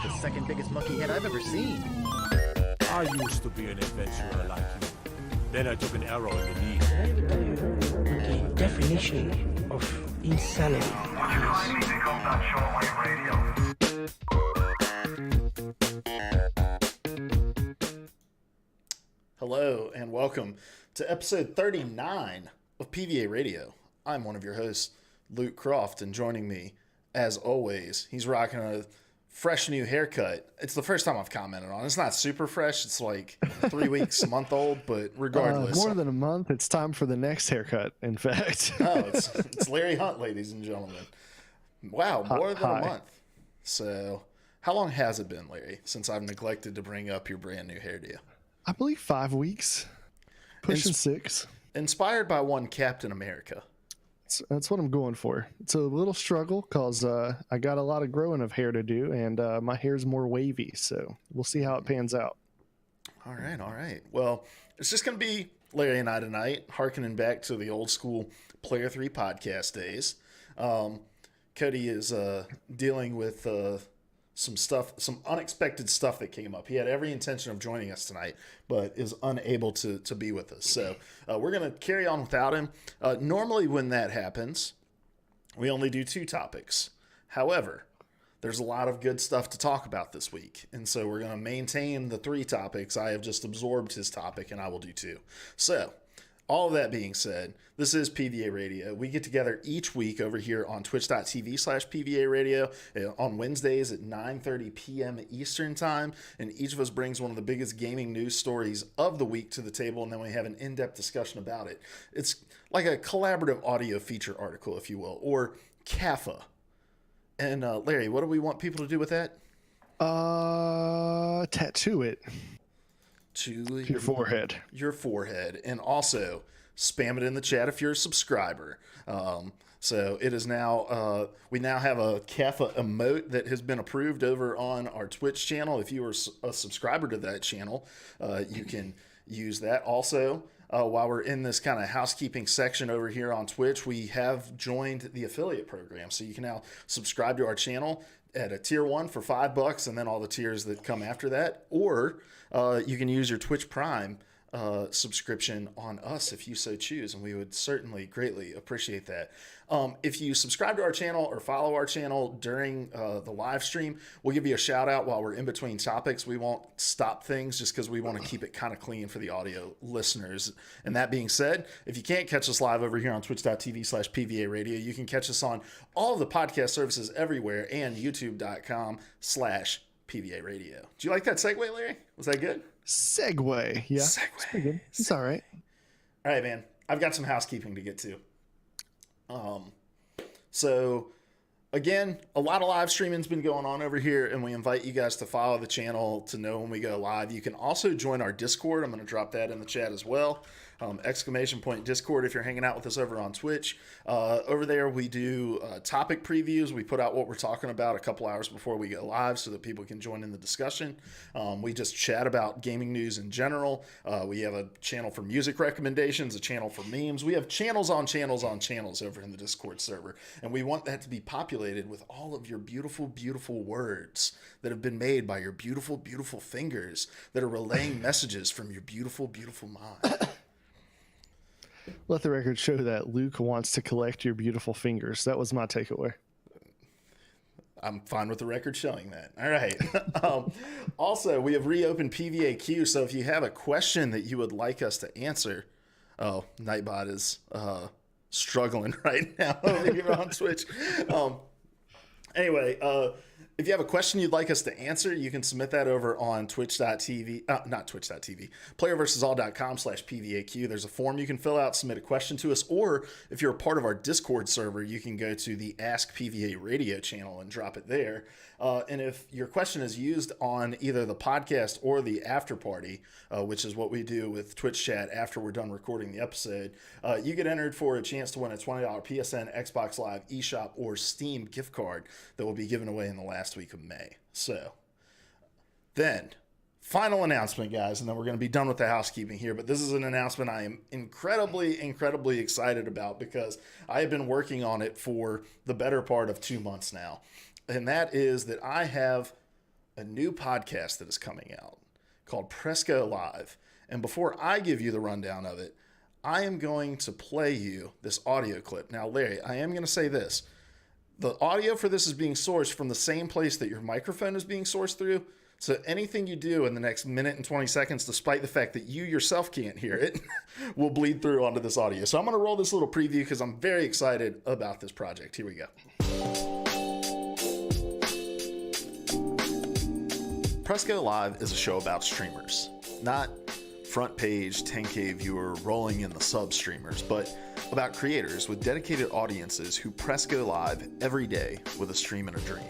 the second biggest monkey head I've ever seen. I used to be an adventurer like you. Then I took an arrow in the knee. The definition of insanity. Hello and welcome to episode 39 of PvA Radio. I'm one of your hosts, Luke Croft, and joining me, as always, he's rocking a fresh new haircut. It's the first time I've commented on it. It's not super fresh. It's like 3 weeks, a month old, but regardless. More than a month. It's time for the next haircut, in fact. It's Larry Hunt, ladies and gentlemen. Wow, more than a month. So how long has it been, Larry, since I've neglected to bring up your brand new hairdo? I believe 5 weeks. Pushing 6. Inspired by one Captain America. That's what I'm going for. It's a little struggle because I got a lot of growing of hair to do, and my hair's more wavy, so we'll see how it pans out. All right. Well, it's just going to be Larry and I tonight, hearkening back to the old school Player 3 podcast days. Cody is dealing with some unexpected stuff that came up. He had every intention of joining us tonight, but is unable to be with us. So we're going to carry on without him. Normally when that happens, we only do 2 topics. However, there's a lot of good stuff to talk about this week. And so we're going to maintain the 3 topics. I have just absorbed his topic and I will do 2. So all of that being said, this is PvA Radio. We get together each week over here on twitch.tv/PvA Radio on Wednesdays at 9:30 p.m. Eastern Time. And each of us brings one of the biggest gaming news stories of the week to the table, and then we have an in-depth discussion about it. It's like a collaborative audio feature article, if you will, or CAFA. And Larry, what do we want people to do with that? Tattoo it. To your forehead. Your forehead. And also spam it in the chat if you're a subscriber. So it is now, we now have a CAFA emote that has been approved over on our Twitch channel. If you are a subscriber to that channel, you can use that. Also, while we're in this kind of housekeeping section over here on Twitch, we have joined the affiliate program. So you can now subscribe to our channel at a tier 1 for $5, and then all the tiers that come after that. Or you can use your Twitch Prime subscription on us if you so choose, and we would certainly greatly appreciate that. If you subscribe to our channel or follow our channel during the live stream, we'll give you a shout out while we're in between topics. We won't stop things just because we want to keep it kind of clean for the audio listeners. And that being said, if you can't catch us live over here on twitch.tv/PvA Radio, you can catch us on all of the podcast services everywhere and youtube.com/PvA Radio. Do you like that segue, Larry? Was that good? Segue. Yeah. Segue. It's pretty good. It's all right. All right, man. I've got some housekeeping to get to. So again, a lot of live streaming's been going on over here, and we invite you guys to follow the channel to know when we go live. You can also join our Discord. I'm going to drop that in the chat as well. !Discord if you're hanging out with us over on Twitch. Over there we do topic previews. We put out what we're talking about a couple hours before we go live so that people can join in the discussion. We just chat about gaming news in general. We have a channel for music recommendations, a channel for memes. We have channels on channels on channels over in the Discord server, and we want that to be populated with all of your beautiful, beautiful words that have been made by your beautiful, beautiful fingers that are relaying messages from your beautiful, beautiful mind. Let the record show that Luke wants to collect your beautiful fingers. That was my takeaway. I'm fine with the record showing that. All right. Also, we have reopened PvAQ, so if you have a question that you would like us to answer, Nightbot is struggling right now over here on Twitch. Anyway, if you have a question you'd like us to answer, you can submit that over on twitch.tv, not twitch.tv, playerversusall.com/PvAQ. There's a form you can fill out, submit a question to us, or if you're a part of our Discord server, you can go to the Ask PvA Radio channel and drop it there. And if your question is used on either the podcast or the after party, which is what we do with Twitch chat after we're done recording the episode, you get entered for a chance to win a $20 PSN, Xbox Live, eShop, or Steam gift card that will be given away in the last week of May. So then, final announcement, guys, and then we're going to be done with the housekeeping here. But this is an announcement I am incredibly excited about because I have been working on it for the better part of 2 months now. And that is that I have a new podcast that is coming out called Presco Live. And before I give you the rundown of it, I am going to play you this audio clip. Now, Larry, I am going to say this. The audio for this is being sourced from the same place that your microphone is being sourced through. So anything you do in the next minute and 20 seconds, despite the fact that you yourself can't hear it, will bleed through onto this audio. So I'm going to roll this little preview because I'm very excited about this project. Here we go. Presco Live is a show about streamers, not front page 10K viewer rolling in the sub streamers, but about creators with dedicated audiences who press go live every day with a stream and a dream.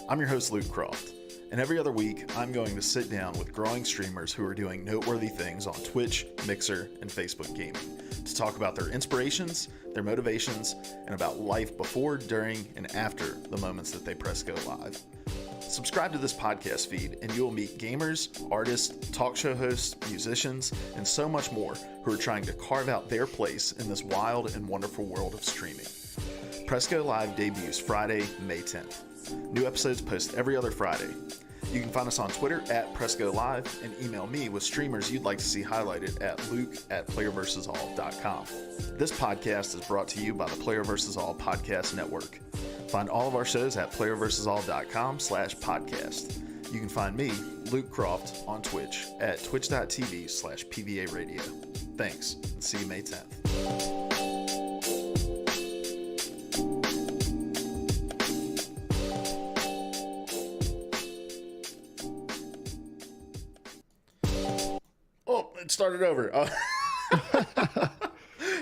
I'm your host, Luke Croft, and every other week I'm going to sit down with growing streamers who are doing noteworthy things on Twitch, Mixer, and Facebook gaming to talk about their inspirations, their motivations, and about life before, during, and after the moments that they press go live. Subscribe to this podcast feed and you will meet gamers, artists, talk show hosts, musicians, and so much more who are trying to carve out their place in this wild and wonderful world of streaming. Presco Live debuts Friday, May 10th. New episodes post every other Friday. You can find us on Twitter at Presco Live and email me with streamers you'd like to see highlighted at luke@playerversusall.com. This podcast is brought to you by the Player vs. All Podcast Network. Find all of our shows at playerversusall.com/podcast. You can find me, Luke Croft, on Twitch at twitch.tv/PvA radio. Thanks, and see you May 10th. Oh, it started over.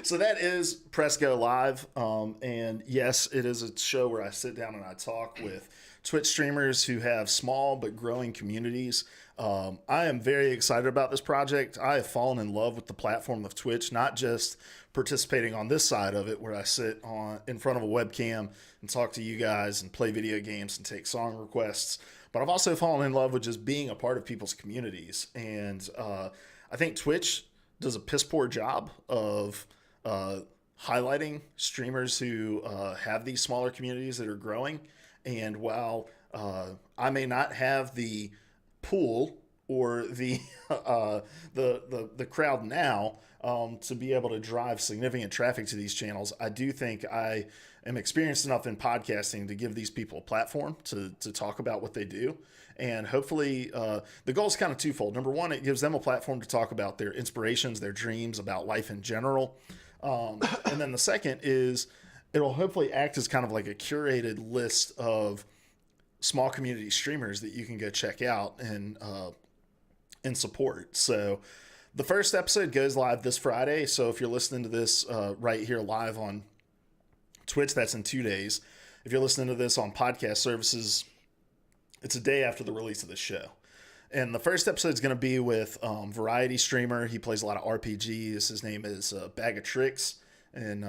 So that is Presco Live, and yes, it is a show where I sit down and I talk with Twitch streamers who have small but growing communities. I am very excited about this project. I have fallen in love with the platform of Twitch, not just participating on this side of it where I sit in front of a webcam and talk to you guys and play video games and take song requests, but I've also fallen in love with just being a part of people's communities. And I think Twitch does a piss poor job of highlighting streamers who have these smaller communities that are growing. And while I may not have the pool or the crowd now to be able to drive significant traffic to these channels, I do think I am experienced enough in podcasting to give these people a platform to talk about what they do. And hopefully the goal is kind of twofold. Number one, it gives them a platform to talk about their inspirations, their dreams, about life in general. And then the second is it'll hopefully act as kind of like a curated list of small community streamers that you can go check out and support. So the first episode goes live this Friday. So if you're listening to this right here live on Twitch, that's in 2 days. If you're listening to this on podcast services, it's a day after the release of the show. And the first episode is going to be with variety streamer. He plays a lot of RPGs. His name is Bag of Tricks. And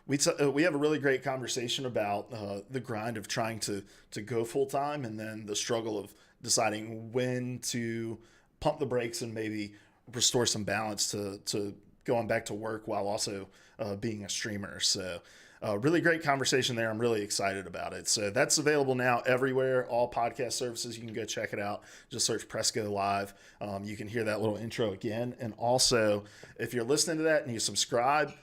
we have a really great conversation about the grind of trying to go full time, and then the struggle of deciding when to pump the brakes and maybe restore some balance to going back to work while also being a streamer. So really great conversation there. I'm really excited about it. So that's available now everywhere, all podcast services. You can go check it out. Just search Presco Live. You can hear that little intro again. And also, if you're listening to that and you subscribe,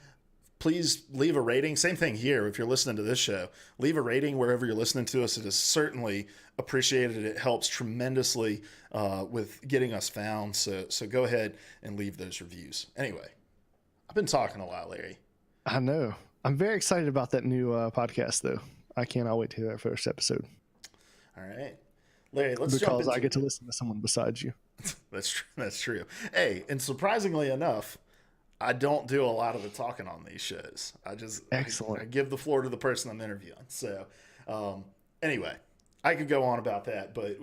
please leave a rating. Same thing here. If you're listening to this show, leave a rating wherever you're listening to us. It is certainly appreciated. It helps tremendously with getting us found. So go ahead and leave those reviews. Anyway, I've been talking a lot, Larry. I know. I'm very excited about that new podcast, though. I cannot wait to hear that first episode. All right, Larry, let's jump because into... I get to listen to someone besides you. That's true. That's true. Hey, and surprisingly enough, I don't do a lot of the talking on these shows. I give the floor to the person I'm interviewing. So anyway, I could go on about that, but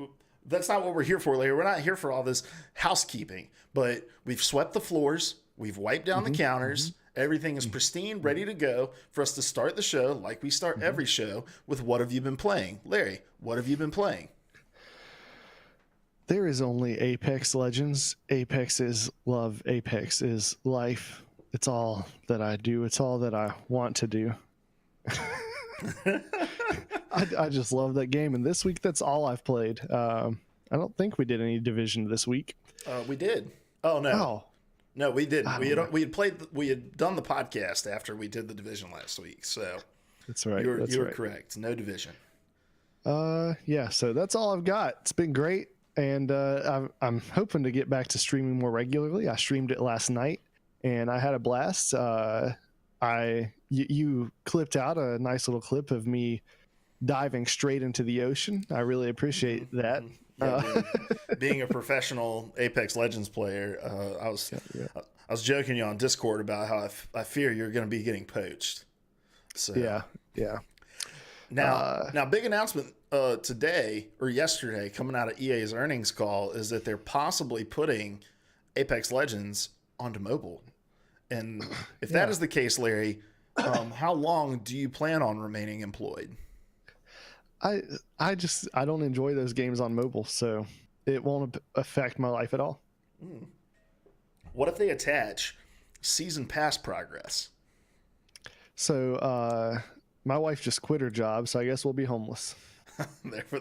that's not what we're here for, Larry. We're not here for all this housekeeping, but we've swept the floors. We've wiped down the counters. Everything is pristine, ready to go for us to start the show like we start every show with what have you been playing? Larry, what have you been playing? There is only Apex Legends. Apex is love. Apex is life. It's all that I do. It's all that I want to do. I just love that game. And this week, that's all I've played. I don't think we did any division this week. We did. Oh no. Oh, No, we didn't. We had done the podcast after we did the division last week. So that's right. You were correct. No division. Yeah. So that's all I've got. It's been great, and I'm hoping to get back to streaming more regularly. I streamed it last night, and I had a blast. You clipped out a nice little clip of me diving straight into the ocean. I really appreciate that. Yeah, being a professional Apex Legends player, I was joking you on Discord about how I fear you're going to be getting poached. So yeah. Now, big announcement today or yesterday coming out of EA's earnings call is that they're possibly putting Apex Legends onto mobile. And if that is the case, Larry, how long do you plan on remaining employed? I don't enjoy those games on mobile, so it won't affect my life at all. What if they attach season pass progress? So my wife just quit her job, so I guess we'll be homeless.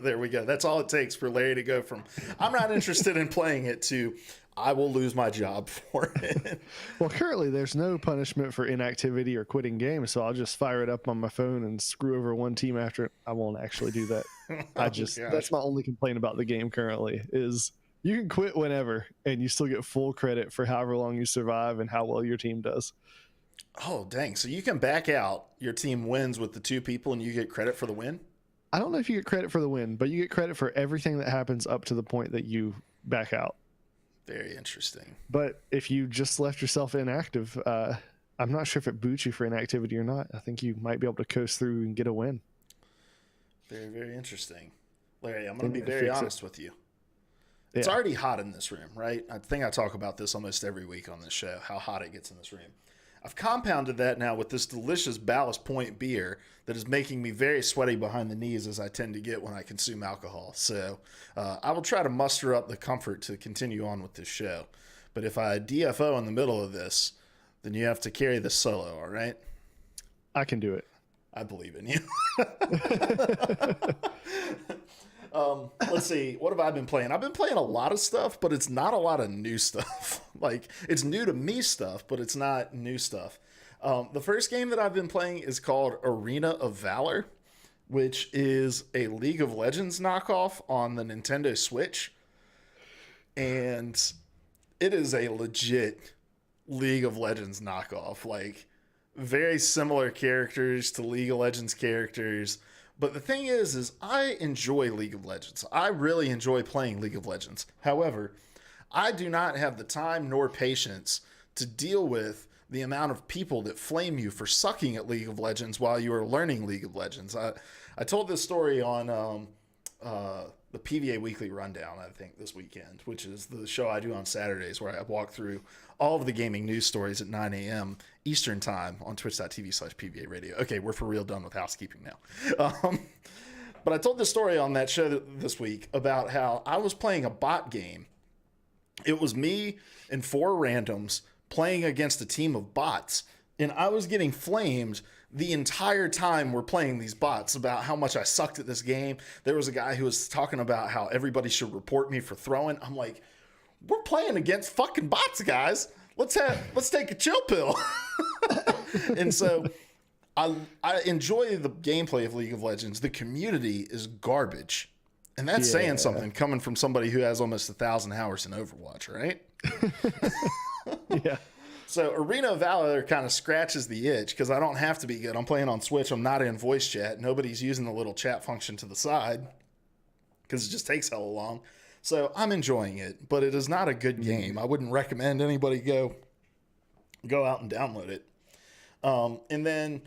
There we go. That's all it takes for Larry to go from I'm not interested in playing it to I will lose my job for it. Well, currently there's no punishment for inactivity or quitting games, so I'll just fire it up on my phone and screw over one team after it. I won't actually do that. That's my only complaint about the game currently is you can quit whenever and you still get full credit for however long you survive and how well your team does. Oh, dang. So you can back out, your team wins with the two people and you get credit for the win? I don't know if you get credit for the win, but you get credit for everything that happens up to the point that you back out. Very interesting. But if you just left yourself inactive, I'm not sure if it boots you for inactivity or not. I think you might be able to coast through and get a win. Very, very interesting. Larry, I'm going to be very honest with you. It's Yeah. already hot in this room, right? I think I talk about this almost every week on this show, how hot it gets in this room. I've compounded that now with this delicious Ballast Point beer that is making me very sweaty behind the knees as I tend to get when I consume alcohol. So I will try to muster up the comfort to continue on with this show. But if I DFO in the middle of this, then you have to carry this solo, all right? I can do it. I believe in you. Let's see. What have I been playing? I've been playing a lot of stuff, but it's not a lot of new stuff. Like, it's new to me stuff, but it's not new stuff. The first game that I've been playing is called Arena of Valor, which is a League of Legends knockoff on the Nintendo Switch. And it is a legit League of Legends knockoff. Like, very similar characters to League of Legends characters. But the thing is I enjoy League of Legends. I really enjoy playing League of Legends. However, I do not have the time nor patience to deal with the amount of people that flame you for sucking at League of Legends while you are learning League of Legends. I told this story on the PvA Weekly Rundown, I think, this weekend, which is the show I do on Saturdays where I walk through all of the gaming news stories at 9 a.m. Eastern time on twitch.tv/PvA radio. Okay, we're for real done with housekeeping now. But I told this story on that show this week about how I was playing a bot game. It was me and 4 randoms playing against a team of bots, and I was getting flamed the entire time we're playing these bots about how much I sucked at this game. There was a guy who was talking about how everybody should report me for throwing. I'm like, we're playing against fucking bots, guys. Let's take a chill pill. And so I enjoy the gameplay of League of Legends. The community is garbage. And that's saying something coming from somebody who has almost 1,000 hours in Overwatch, right? Yeah. So Arena of Valor kind of scratches the itch because I don't have to be good. I'm playing on Switch. I'm not in voice chat. Nobody's using the little chat function to the side because it just takes hella long. So I'm enjoying it, but it is not a good game. I wouldn't recommend anybody go out and download it. And then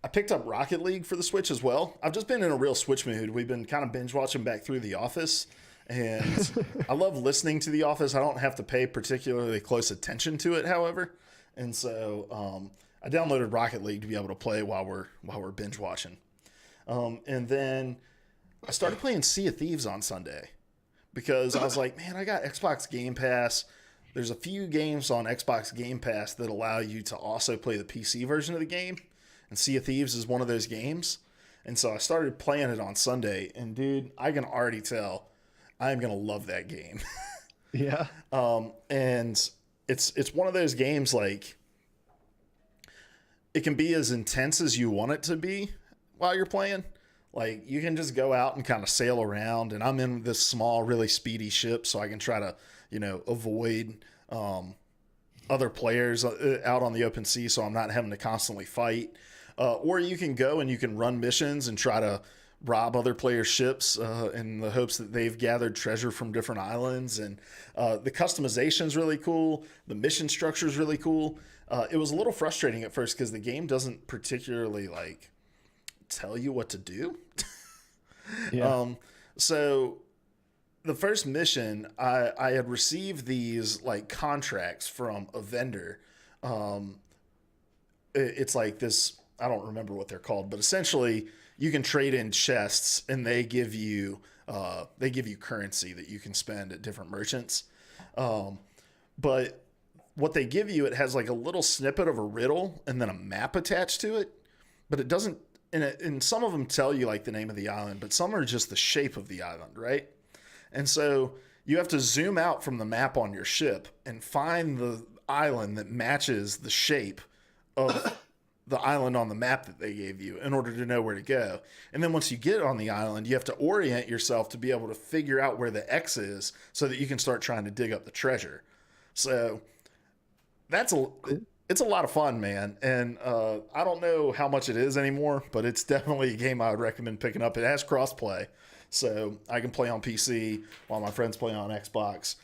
I picked up Rocket League for the Switch as well. I've just been in a real Switch mood. We've been kind of binge watching back through The Office. And I love listening to The Office. I don't have to pay particularly close attention to it, however. And so I downloaded Rocket League to be able to play while we're binge watching. And then I started playing Sea of Thieves on Sunday because I was like, man, I got Xbox Game Pass. There's a few games on Xbox Game Pass that allow you to also play the PC version of the game. And Sea of Thieves is one of those games. And so I started playing it on Sunday. And dude, I can already tell I'm going to love that game. Yeah. And it's one of those games, like, it can be as intense as you want it to be while you're playing. Like, you can just go out and kind of sail around, and I'm in this small, really speedy ship, so I can try to, avoid other players out on the open sea, so I'm not having to constantly fight. Or you can go and you can run missions and try to rob other players' ships in the hopes that they've gathered treasure from different islands. And the customization is really cool. The mission structure is really cool. It was a little frustrating at first because the game doesn't particularly like tell you what to do. Yeah. So the first mission, I had received these like contracts from a vendor. It's like this, I don't remember what they're called, but essentially you can trade in chests and they give you currency that you can spend at different merchants. But what they give you, it has like a little snippet of a riddle and then a map attached to it, but it doesn't, and some of them tell you like the name of the island, but some are just the shape of the island, right? And so you have to zoom out from the map on your ship and find the island that matches the shape of the island on the map that they gave you in order to know where to go. And then once you get on the island, you have to orient yourself to be able to figure out where the X is so that you can start trying to dig up the treasure. So it's a lot of fun, man. And I don't know how much it is anymore, but it's definitely a game I would recommend picking up. It has crossplay, so I can play on PC while my friends play on Xbox.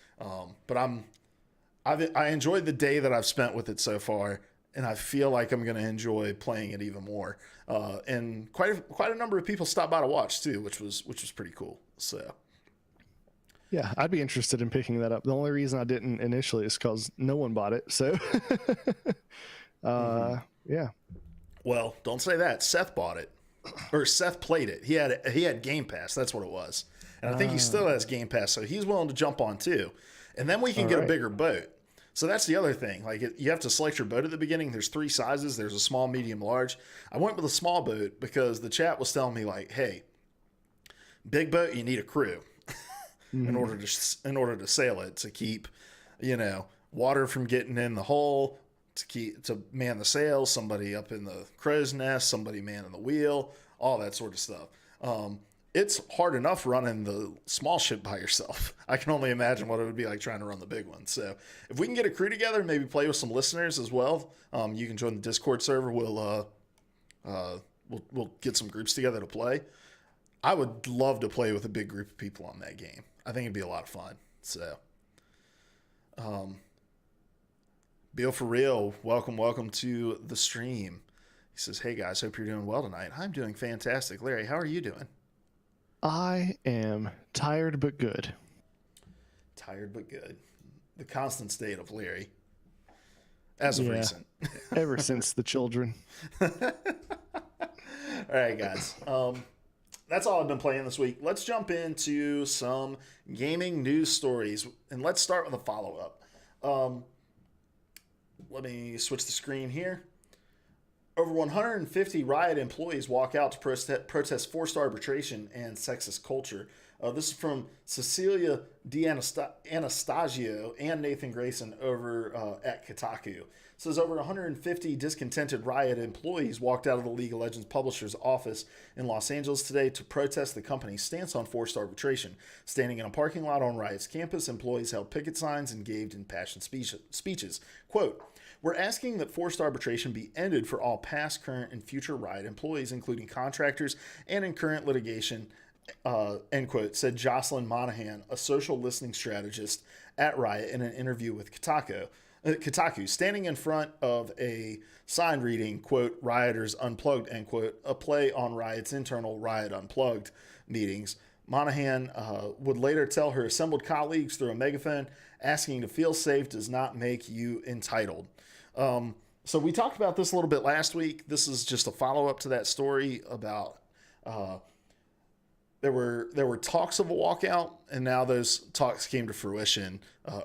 But I enjoyed the day that I've spent with it so far, and I feel like I'm going to enjoy playing it even more. And quite a number of people stopped by to watch too, which was pretty cool. So. Yeah, I'd be interested in picking that up. The only reason I didn't initially is because no one bought it. So, yeah. Well, don't say that. Seth bought it, or Seth played it. He had Game Pass. That's what it was, and I think he still has Game Pass, so he's willing to jump on too. And then we can get a bigger boat. So that's the other thing. Like you have to select your boat at the beginning. There's 3 sizes. There's a small, medium, large. I went with a small boat because the chat was telling me like, hey, big boat, you need a crew. In order to sail it, to keep, water from getting in the hull, to man the sails, somebody up in the crow's nest, somebody manning the wheel, all that sort of stuff. It's hard enough running the small ship by yourself. I can only imagine what it would be like trying to run the big one. So if we can get a crew together, maybe play with some listeners as well. You can join the Discord server. We'll get some groups together to play. I would love to play with a big group of people on that game. I think it'd be a lot of fun. So, Bill for real, welcome to the stream. He says, "Hey guys, hope you're doing well tonight." I'm doing fantastic. Larry, how are you doing? I am tired but good. Tired but good. The constant state of Larry. As of recent. Ever since the children. All right, guys. That's all I've been playing this week. Let's jump into some gaming news stories, and let's start with a follow-up. Let me switch the screen here. Over 150 Riot employees walk out to protest forced arbitration and sexist culture. This is from Cecilia Anastasio and Nathan Grayson over at Kotaku. It says over 150 discontented Riot employees walked out of the League of Legends publisher's office in Los Angeles today to protest the company's stance on forced arbitration. Standing in a parking lot on Riot's campus, employees held picket signs and gave impassioned speeches. Quote, "We're asking that forced arbitration be ended for all past, current, and future Riot employees, including contractors and in current litigation," end quote, said Jocelyn Monahan, a social listening strategist at Riot, in an interview with Kotaku, standing in front of a sign reading, quote, "Rioters Unplugged," end quote, a play on Riot's internal Riot Unplugged meetings. Monahan would later tell her assembled colleagues through a megaphone, asking to feel safe does not make you entitled. So we talked about this a little bit last week. This is just a follow-up to that story about there were talks of a walkout, and now those talks came to fruition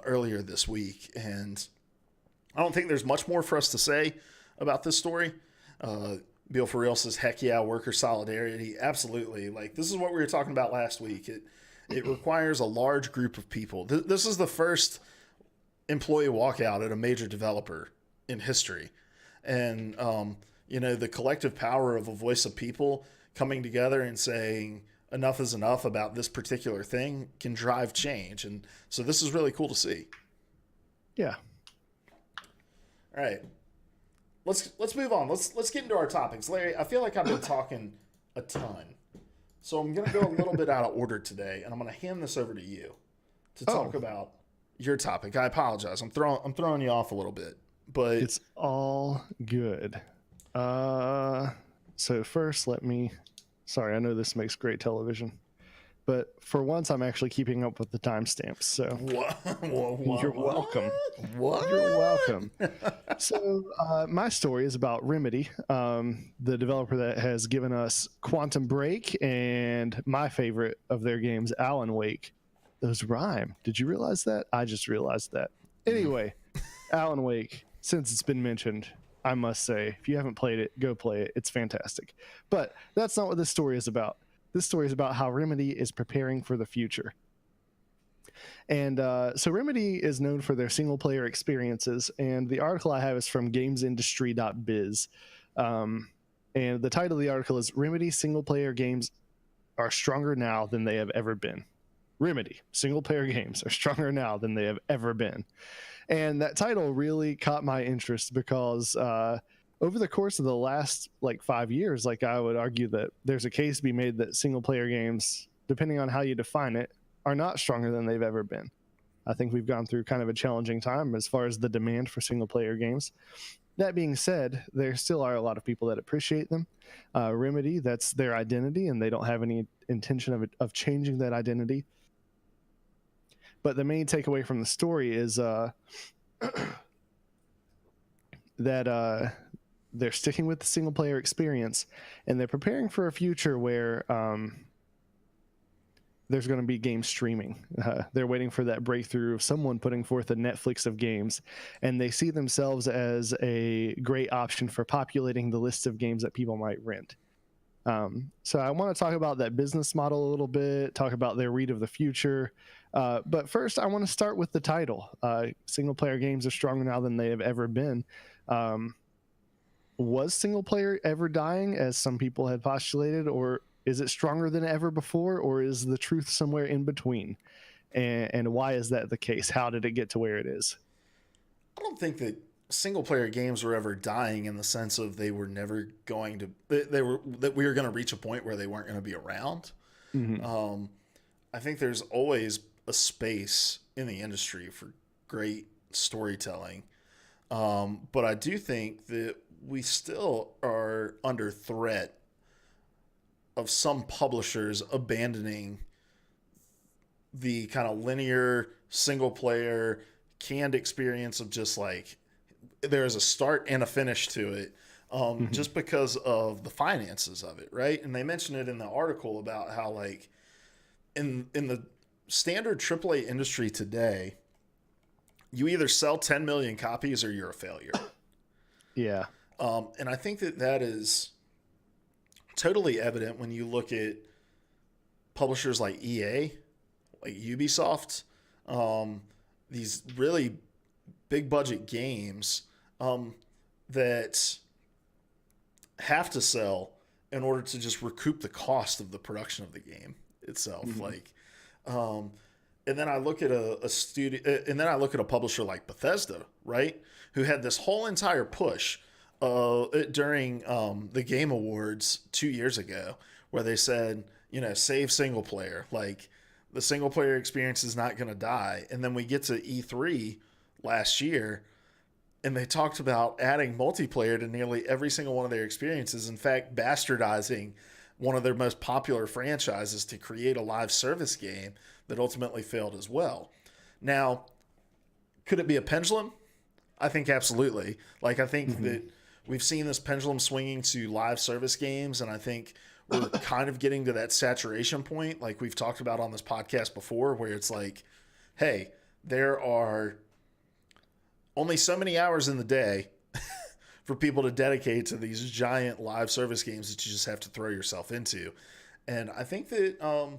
earlier this week. And I don't think there's much more for us to say about this story. Bill for real says, "Heck yeah, worker solidarity." Absolutely. Like, this is what we were talking about last week. It requires a large group of people. This is the first employee walkout at a major developer in history. And, the collective power of a voice of people coming together and saying enough is enough about this particular thing can drive change. And so this is really cool to see. Yeah. All right. Let's move on. Let's get into our topics. Larry, I feel like I've been talking a ton. So I'm going to go a little bit out of order today, and I'm going to hand this over to you to talk about your topic. I apologize. I'm throwing you off a little bit, but it's all good. So first, sorry, I know this makes great television, but for once, I'm actually keeping up with the timestamps. So you're welcome. What? You're welcome. So my story is about Remedy, the developer that has given us Quantum Break and my favorite of their games, Alan Wake. Those rhyme. Did you realize that? I just realized that. Anyway, Alan Wake, since it's been mentioned, I must say, if you haven't played it, go play it. It's fantastic. But that's not what this story is about. This story is about how Remedy is preparing for the future. And so Remedy is known for their single-player experiences, and the article I have is from gamesindustry.biz. And the title of the article is Remedy Single-Player Games Are Stronger Now Than They Have Ever Been. Remedy single-player games are stronger now than they have ever been. And that title really caught my interest because over the course of the last 5 years, I would argue that there's a case to be made that single-player games, depending on how you define it, are not stronger than they've ever been. I think we've gone through kind of a challenging time as far as the demand for single-player games. That being said, there still are a lot of people that appreciate them. Remedy, that's their identity, and they don't have any intention of changing that identity. But the main takeaway from the story is that they're sticking with the single-player experience, and they're preparing for a future where there's going to be game streaming. They're waiting for that breakthrough of someone putting forth a Netflix of games, and they see themselves as a great option for populating the list of games that people might rent. So I want to talk about that business model a little bit, talk about their read of the future. But first, I want to start with the title. Single-player games are stronger now than they have ever been. Was single-player ever dying, as some people had postulated, or is it stronger than ever before, or is the truth somewhere in between? And why is that the case? How did it get to where it is? I don't think that single-player games were ever dying in the sense of they were never going to that we were going to reach a point where they weren't going to be around. Mm-hmm. I think there's always a space in the industry for great storytelling, but I do think that we still are under threat of some publishers abandoning the kind of linear single-player canned experience of just there's a start and a finish to it, just because of the finances of it, right? And they mentioned it in the article about how in the standard AAA industry today, you either sell 10 million copies or you're a failure. Yeah. And I think that is totally evident when you look at publishers like EA, like Ubisoft, these really big budget games that have to sell in order to just recoup the cost of the production of the game itself. Mm-hmm. And then I look at a studio, and then I look at a publisher like Bethesda, right, who had this whole entire push during the Game Awards 2 years ago, where they said, save single player, the single player experience is not going to die. And then we get to E3 last year, and they talked about adding multiplayer to nearly every single one of their experiences. In fact, bastardizing one of their most popular franchises to create a live service game that ultimately failed as well. Now, could it be a pendulum? I think absolutely. I think that we've seen this pendulum swinging to live service games, and I think we're kind of getting to that saturation point, like we've talked about on this podcast before, where it's hey, there are only so many hours in the day for people to dedicate to these giant live service games that you just have to throw yourself into. And I think that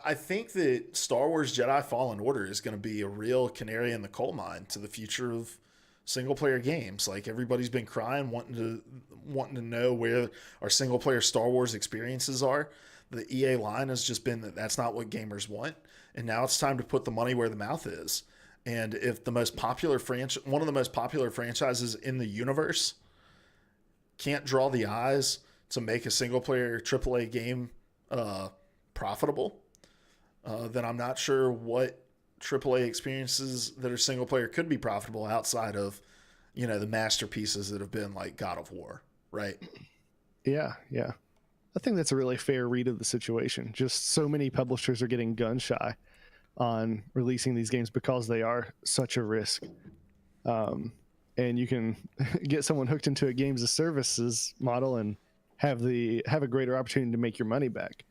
I think that Star Wars Jedi Fallen Order is going to be a real canary in the coal mine to the future of single player games. Like, everybody's been crying, wanting to know where our single player Star Wars experiences are. The EA line has just been that that's not what gamers want, and now it's time to put the money where the mouth is. And if the most popular one of the most popular franchises in the universe can't draw the eyes to make a single player AAA game profitable, then I'm not sure what AAA experiences that are single player could be profitable outside of, the masterpieces that have been like God of War, right? Yeah. I think that's a really fair read of the situation. Just so many publishers are getting gun shy on releasing these games because they are such a risk. And you can get someone hooked into a games as services model and have a greater opportunity to make your money back.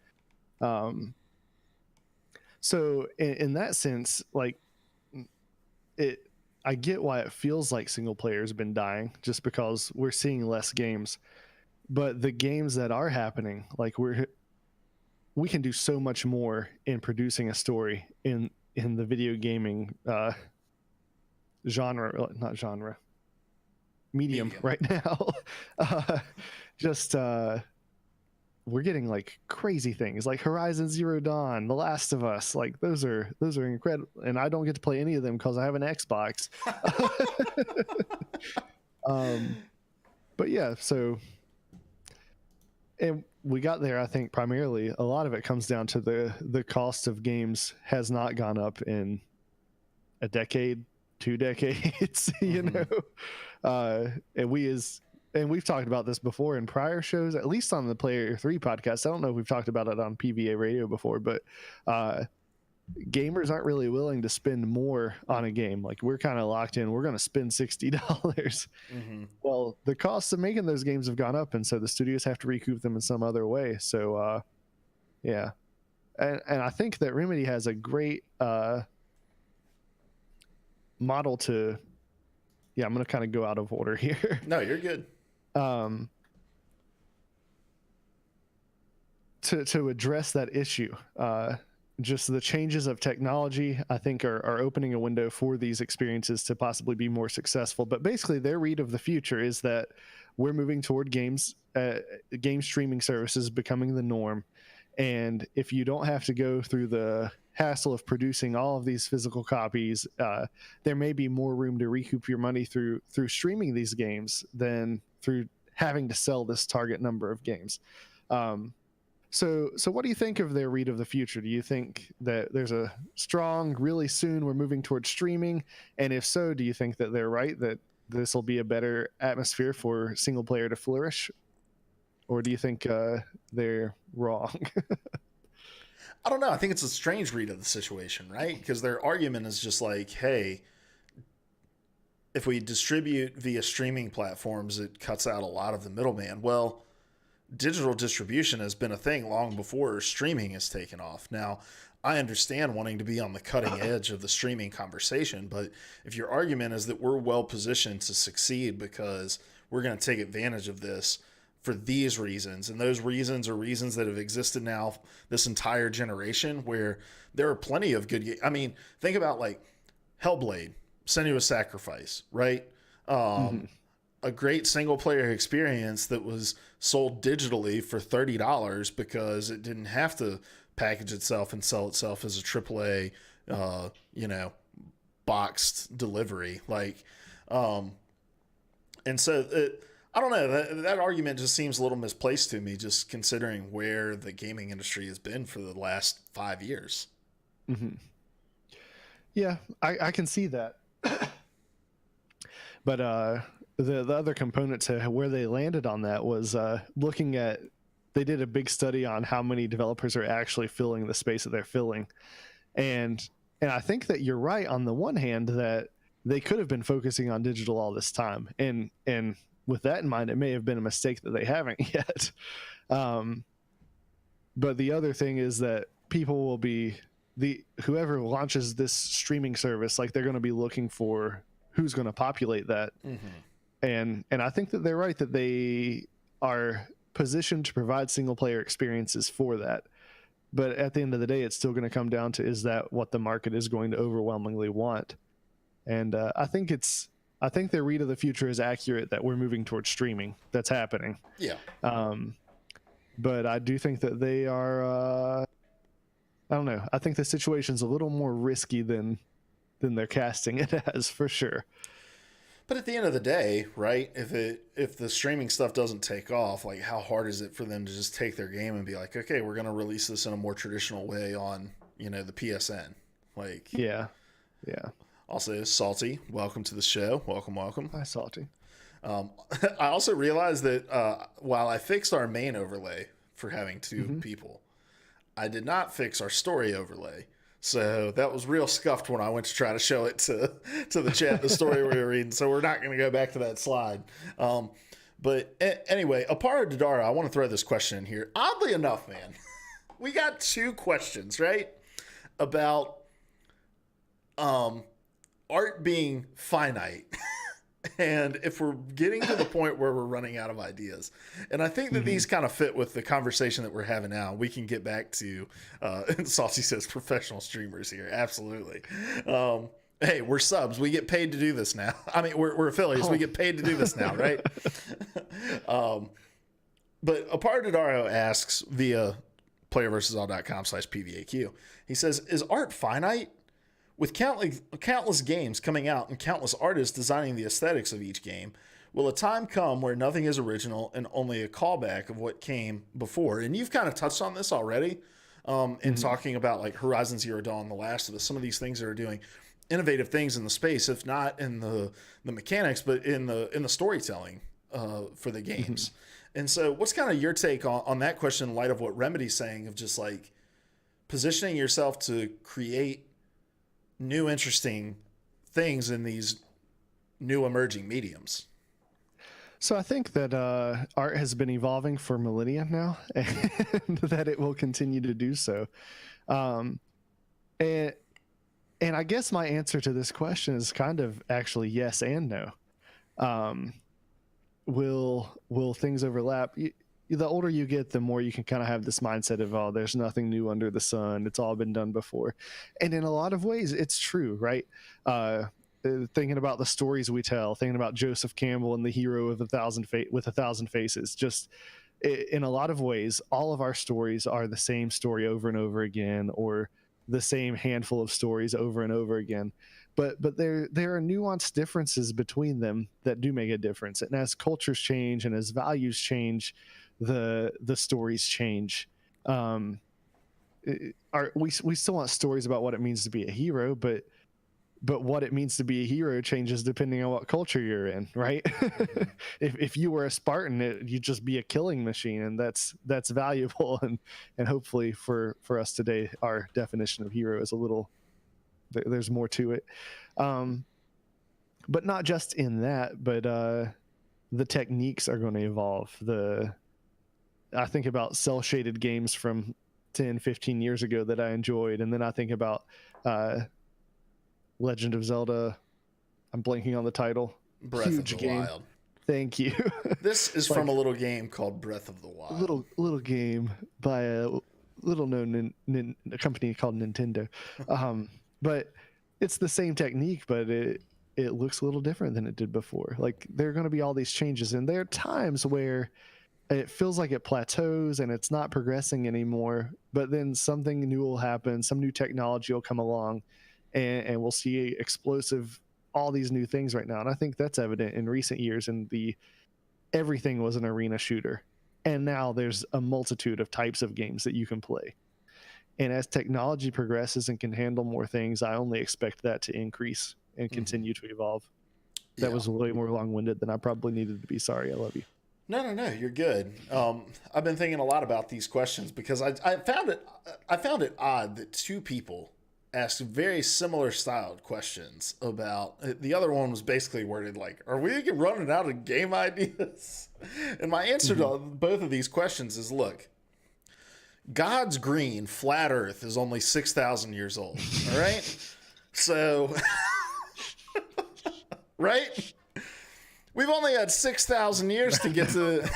So in that sense, like, I get why it feels like single player has been dying, just because we're seeing less games. But the games that are happening, like, we can do so much more in producing a story in the video gaming medium right now. We're getting like crazy things like Horizon Zero Dawn, The Last of Us. Like, those are incredible, and I don't get to play any of them because I have an Xbox. But yeah, so, and we got there, I think primarily a lot of it comes down to the cost of games has not gone up in a decade, 2 decades, and we've talked about this before in prior shows, at least on the Player 3 podcast. I don't know if we've talked about it on PvA radio before, but gamers aren't really willing to spend more on a game. Like, we're kind of locked in. We're going to spend $60. Mm-hmm. Well, the costs of making those games have gone up, and so the studios have to recoup them in some other way. So, yeah. And I think that Remedy has a great model to... Yeah, I'm going to kind of go out of order here. No, you're good. To address that issue, just the changes of technology, I think, are opening a window for these experiences to possibly be more successful. But basically, their read of the future is that we're moving toward game streaming services becoming the norm. And if you don't have to go through the hassle of producing all of these physical copies, there may be more room to recoup your money through streaming these games than through having to sell this target number of games. So what do you think of their read of the future? Do you think that there's a strong, really soon we're moving towards streaming? And if so, do you think that they're right, that this will be a better atmosphere for single player to flourish? Or do you think they're wrong? I don't know. I think it's a strange read of the situation, right? Because their argument is just like, hey, if we distribute via streaming platforms, it cuts out a lot of the middleman. Well, digital distribution has been a thing long before streaming has taken off. Now, I understand wanting to be on the cutting edge of the streaming conversation, but if your argument is that we're well positioned to succeed because we're going to take advantage of this for these reasons, and those reasons are reasons that have existed now this entire generation, where there are plenty of good. I mean, think about like Hellblade, Senua's Sacrifice, right? A great single player experience that was sold digitally for $30 because it didn't have to package itself and sell itself as a AAA, boxed delivery. Like, and so I don't know, that argument just seems a little misplaced to me, just considering where the gaming industry has been for the last 5 years. Mm-hmm. Yeah, I can see that. But the other component to where they landed on that was looking at, they did a big study on how many developers are actually filling the space that they're filling. And I think that you're right on the one hand that they could have been focusing on digital all this time. And with that in mind, it may have been a mistake that they haven't yet. But the other thing is that people will be, whoever launches this streaming service, like, they're going to be looking for who's going to populate that. Mm-hmm. And I think that they're right that they are positioned to provide single player experiences for that. But at the end of the day, it's still going to come down to, is that what the market is going to overwhelmingly want? And I think their read of the future is accurate, that we're moving towards streaming. That's happening. Yeah. But I do think that they are, I don't know. I think the situation's a little more risky than they're casting it as, for sure. But at the end of the day, right, if the streaming stuff doesn't take off, like, how hard is it for them to just take their game and be like, okay, we're going to release this in a more traditional way on, the PSN? Like, yeah. Also, Salty, welcome to the show. Welcome. Hi, Salty. I also realized that while I fixed our main overlay for having two people, I did not fix our story overlay. So that was real scuffed when I went to try to show it to the chat, the story we were reading. So we're not going to go back to that slide. But anyway, Apara Dadara, I want to throw this question in here. Oddly enough, man, we got two questions, right? About art being finite. And if we're getting to the point where we're running out of ideas, and I think that these kind of fit with the conversation that we're having now, we can get back to, and Saucy says professional streamers here. Absolutely. Hey, we're subs. We get paid to do this now. I mean, we're affiliates. We get paid to do this now, right? But Apardadaro asks via playerversusall.com/PVAQ. He says, is art finite? With countless games coming out and countless artists designing the aesthetics of each game, will a time come where nothing is original and only a callback of what came before? And you've kind of touched on this already in talking about like Horizon Zero Dawn, The Last of Us, some of these things that are doing innovative things in the space, if not in the mechanics, but in the storytelling for the games. And so what's kind of your take on that question in light of what Remedy's saying of just like positioning yourself to create new interesting things in these new emerging mediums? So I think that art has been evolving for millennia now, and that it will continue to do so. And I guess my answer to this question is kind of actually yes and no. Will things overlap? The older you get, the more you can kind of have this mindset of, oh, there's nothing new under the sun. It's all been done before. And in a lot of ways, it's true, right? Thinking about the stories we tell, thinking about Joseph Campbell and the hero of with 1,000 faces, just in a lot of ways, all of our stories are the same story over and over again, or the same handful of stories over and over again. But there are nuanced differences between them that do make a difference. And as cultures change and as values change, the stories change. We still want stories about what it means to be a hero, but what it means to be a hero changes depending on what culture you're in, right? If you were a Spartan, you'd just be a killing machine, and that's valuable. And hopefully for us today, our definition of hero is there's more to it. But not just in that, but the techniques are going to evolve. I think about cel-shaded games from 10, 15 years ago that I enjoyed. And then I think about Legend of Zelda. I'm blanking on the title. Huge of the game. Wild. Thank you. This is from a little game called Breath of the Wild. Little game by a little known company called Nintendo. But it's the same technique, but it looks a little different than it did before. Like, there are going to be all these changes, and there are times where it feels like it plateaus and it's not progressing anymore, but then something new will happen, some new technology will come along, and we'll see all these new things right now. And I think that's evident in recent years, and everything was an arena shooter, and now there's a multitude of types of games that you can play. And as technology progresses and can handle more things, I only expect that to increase and continue to evolve. That was way more long-winded than I probably needed to be. Sorry, I love you. No, you're good. I've been thinking a lot about these questions because I found it odd that two people asked very similar styled questions about. The other one was basically worded like, "Are we running out of game ideas?" And my answer to both of these questions is, look, God's green flat Earth is only 6,000 years old. All right, so right. We've only had 6,000 years to get to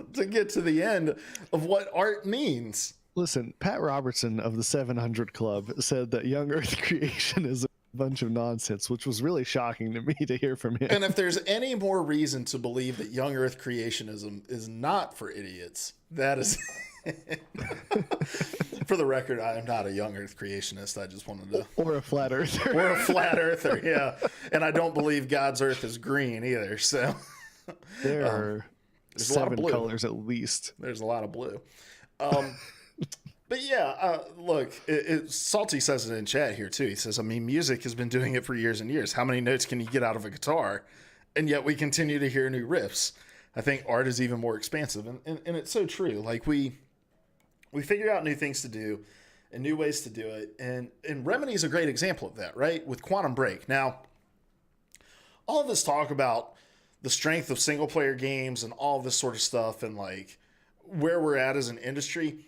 the end of what art means. Listen, Pat Robertson of the 700 Club said that young Earth creation is a bunch of nonsense, which was really shocking to me to hear from him. And if there's any more reason to believe that young Earth creationism is not for idiots, that is. For the record, I am not a young Earth creationist. I just wanted to. Or a flat earther. Or a flat earther, yeah. And I don't believe God's Earth is green either. So there are there's a lot of 7 blue. colors at least. There's a lot of blue. But yeah, look, Salty says it in chat here too. He says, I mean, music has been doing it for years and years. How many notes can you get out of a guitar? And yet we continue to hear new riffs. I think art is even more expansive. And it's so true. Like we figure out new things to do and new ways to do it. And Remedy is a great example of that, right? With Quantum Break. Now, all of this talk about the strength of single player games and all this sort of stuff and like where we're at as an industry,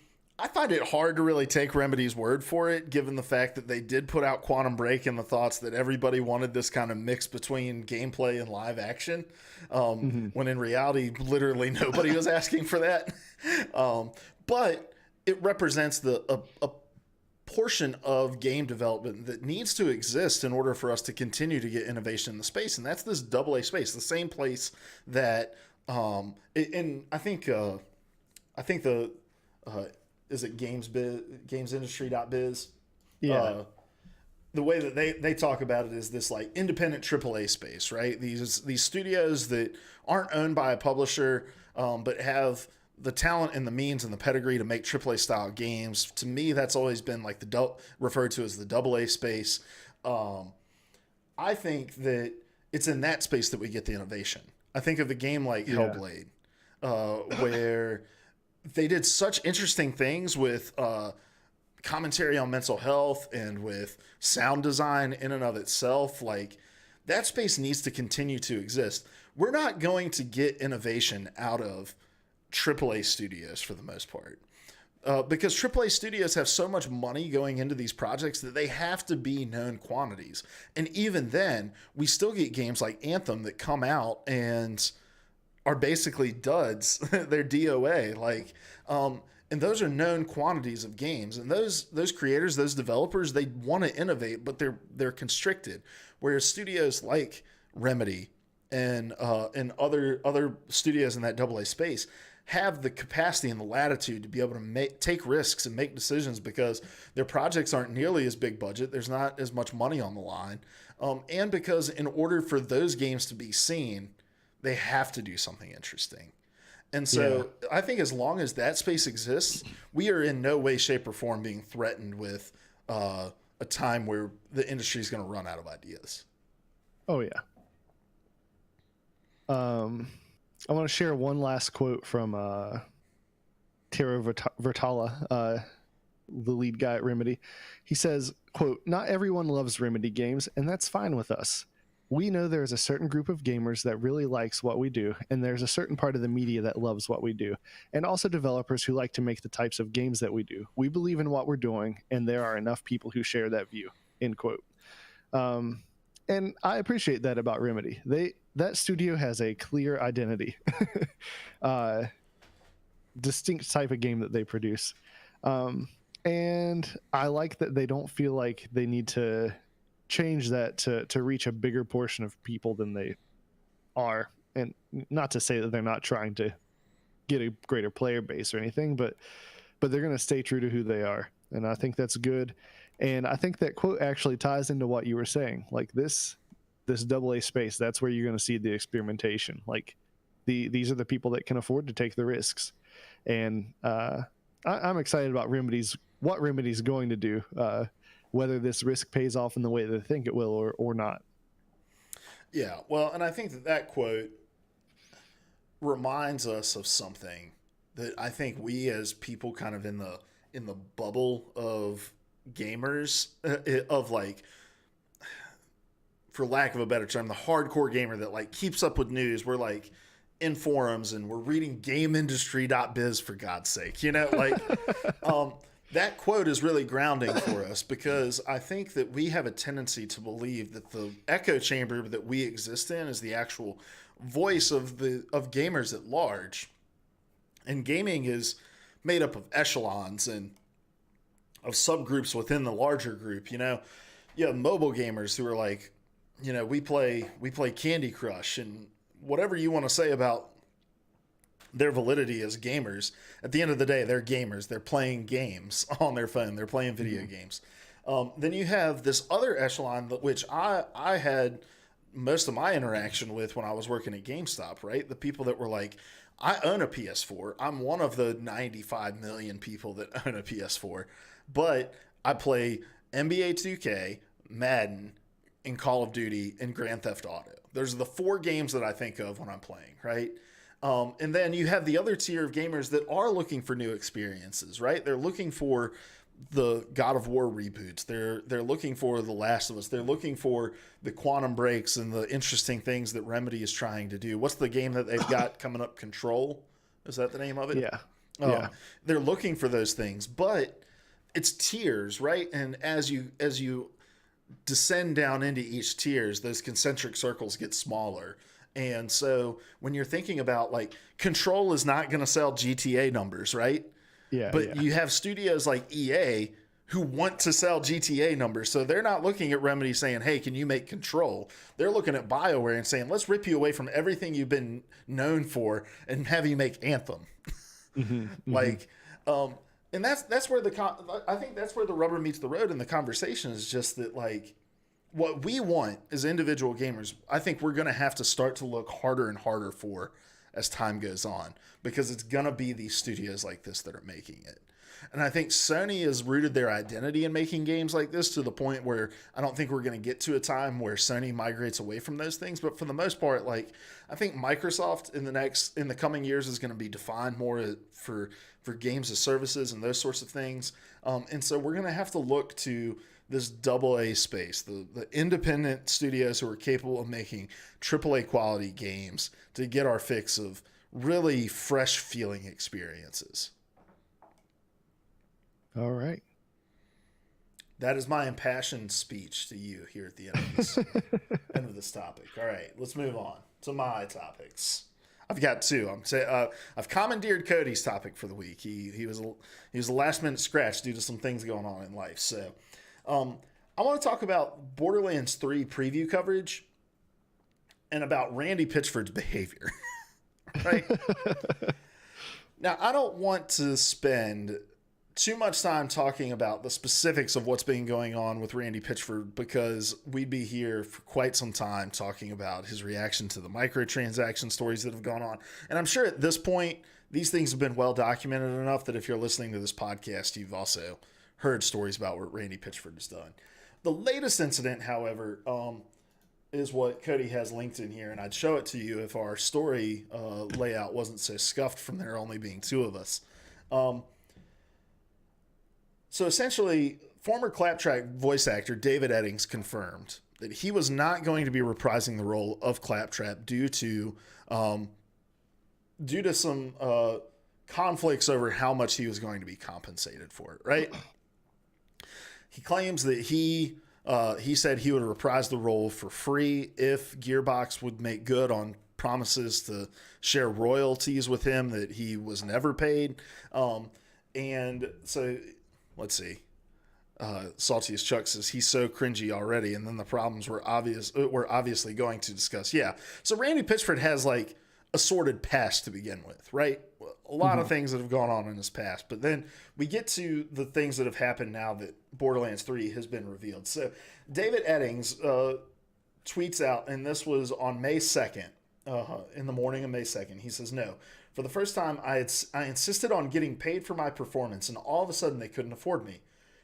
I find it hard to really take Remedy's word for it, given the fact that they did put out Quantum Break and the thoughts that everybody wanted this kind of mix between gameplay and live action, when in reality, literally nobody was asking for that. But it represents a portion of game development that needs to exist in order for us to continue to get innovation in the space, and that's this AA space, the same place that, and I think the is it gamesindustry.biz? Yeah. The way that they talk about it is this like independent AAA space, right? These studios that aren't owned by a publisher, but have the talent and the means and the pedigree to make AAA style games. To me, that's always been like referred to as the AA space. I think that it's in that space that we get the innovation. I think of a game like Hellblade, where they did such interesting things with commentary on mental health and with sound design in and of itself. Like, that space needs to continue to exist. We're not going to get innovation out of AAA studios for the most part, because AAA studios have so much money going into these projects that they have to be known quantities. And even then, we still get games like Anthem that come out and are basically duds. They're DOA, like, and those are known quantities of games. And those creators, those developers, they want to innovate, but they're constricted. Whereas studios like Remedy and other studios in that AA space have the capacity and the latitude to be able to take risks and make decisions, because their projects aren't nearly as big budget. There's not as much money on the line, and because in order for those games to be seen, they have to do something interesting. And so I think as long as that space exists, we are in no way, shape, or form being threatened with a time where the industry is going to run out of ideas. Oh, yeah. I want to share one last quote from Tero Vertala, the lead guy at Remedy. He says, quote, "Not everyone loves Remedy games, and that's fine with us. We know there's a certain group of gamers that really likes what we do, and there's a certain part of the media that loves what we do, and also developers who like to make the types of games that we do. We believe in what we're doing, and there are enough people who share that view," end quote. And I appreciate that about Remedy. That studio has a clear identity, distinct type of game that they produce. And I like that they don't feel like they need to change that to reach a bigger portion of people than they are. And not to say that they're not trying to get a greater player base or anything, but they're going to stay true to who they are. And I think that's good. And I think that quote actually ties into what you were saying. Like this AA space, that's where you're going to see the experimentation. Like these are the people that can afford to take the risks. And I'm excited about what Remedy's going to do, whether this risk pays off in the way that they think it will or not. Yeah, well, and I think that quote reminds us of something that I think we as people kind of in the bubble of gamers, of like, for lack of a better term, the hardcore gamer that like keeps up with news. We're like in forums and we're reading GameIndustry.biz, for God's sake, like that quote is really grounding for us, because I think that we have a tendency to believe that the echo chamber that we exist in is the actual voice of gamers at large. And gaming is made up of echelons, and subgroups within the larger group. You know, you have mobile gamers who are like, you know, we play Candy Crush, and whatever you want to say about their validity as gamers, at the end of the day, they're gamers. They're playing games on their phone. They're playing video games. Then you have this other echelon, which I had most of my interaction with when I was working at GameStop, right? The people that were like, I own a PS4. I'm one of the 95 million people that own a PS4, but I play NBA 2K, Madden, and Call of Duty, and Grand Theft Auto. Those are the 4 games that I think of when I'm playing, right? And then you have the other tier of gamers that are looking for new experiences, right? They're looking for the God of War reboots. They're looking for The Last of Us. They're looking for the quantum breaks and the interesting things that Remedy is trying to do. What's the game that they've got coming up? Control? Is that the name of it? Yeah. Yeah. They're looking for those things, but it's tiers, right? And as you descend down into each tiers, those concentric circles get smaller. And so when you're thinking about, like, Control is not going to sell GTA numbers, right? Yeah. But you have studios like EA who want to sell GTA numbers. So they're not looking at Remedy saying, hey, can you make Control? They're looking at BioWare and saying, let's rip you away from everything you've been known for and have you make Anthem. Like, and that's where I think that's where the rubber meets the road in the conversation, is just that, like, what we want as individual gamers, I think we're going to have to start to look harder and harder for as time goes on, because it's going to be these studios like this that are making it. And I think Sony has rooted their identity in making games like this to the point where I don't think we're going to get to a time where Sony migrates away from those things. But for the most part, like, I think Microsoft in the coming years is going to be defined more for games as services and those sorts of things. And so we're going to have to look to this AA space, the independent studios who are capable of making AAA quality games, to get our fix of really fresh feeling experiences. All right. That is my impassioned speech to you here at the end of this topic. All right, let's move on to my topics. I've got 2. I've commandeered Cody's topic for the week. He was a last minute scratch due to some things going on in life. So I want to talk about Borderlands 3 preview coverage and about Randy Pitchford's behavior. Right? Now, I don't want to spend too much time talking about the specifics of what's been going on with Randy Pitchford, because we'd be here for quite some time talking about his reaction to the microtransaction stories that have gone on. And I'm sure at this point, these things have been well documented enough that if you're listening to this podcast, you've also heard stories about what Randy Pitchford has done. The latest incident, however, is what Cody has linked in here, and I'd show it to you if our story layout wasn't so scuffed from there only being 2 of us. So essentially, former Claptrap voice actor David Eddings confirmed that he was not going to be reprising the role of Claptrap due to some conflicts over how much he was going to be compensated for it, right? He claims that he said he would reprise the role for free if Gearbox would make good on promises to share royalties with him that he was never paid. And so, let's see. Salty as Chuck says he's so cringy already, and then the problems we're obviously going to discuss. Yeah. So Randy Pitchford has, like, a sordid past to begin with, right? A lot of things that have gone on in his past, but then we get to the things that have happened now that Borderlands 3 has been revealed. So David Eddings tweets out, and this was on May 2nd, in the morning of May 2nd. He says, no, for the first time, I insisted on getting paid for my performance, and all of a sudden they couldn't afford me.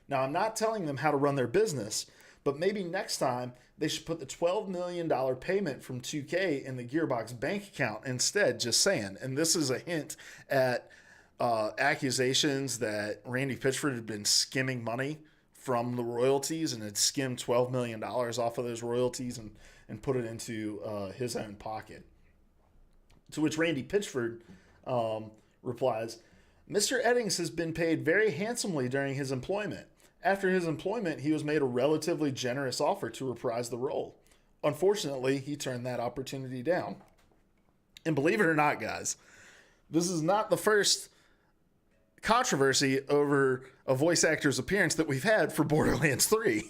Now, I'm not telling them how to run their business, but maybe next time they should put the $12 million payment from 2K in the Gearbox bank account instead, just saying. And this is a hint at accusations that Randy Pitchford had been skimming money from the royalties and had skimmed $12 million off of those royalties and put it into his own pocket. To which Randy Pitchford replies, Mr. Eddings has been paid very handsomely during his employment. After his employment, he was made a relatively generous offer to reprise the role. Unfortunately, he turned that opportunity down. And believe it or not, guys, this is not the first controversy over a voice actor's appearance that we've had for Borderlands 3.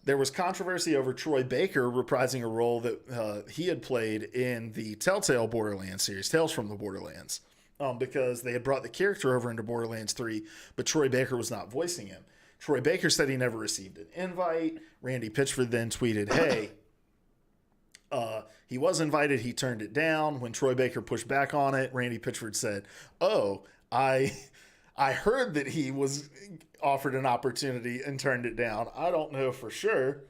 There was controversy over Troy Baker reprising a role that he had played in the Telltale Borderlands series, Tales from the Borderlands, because they had brought the character over into Borderlands 3, but Troy Baker was not voicing him. Troy Baker said he never received an invite. Randy Pitchford then tweeted, hey, he was invited, he turned it down. When Troy Baker pushed back on it, Randy Pitchford said, oh, I heard that he was offered an opportunity and turned it down. I don't know for sure.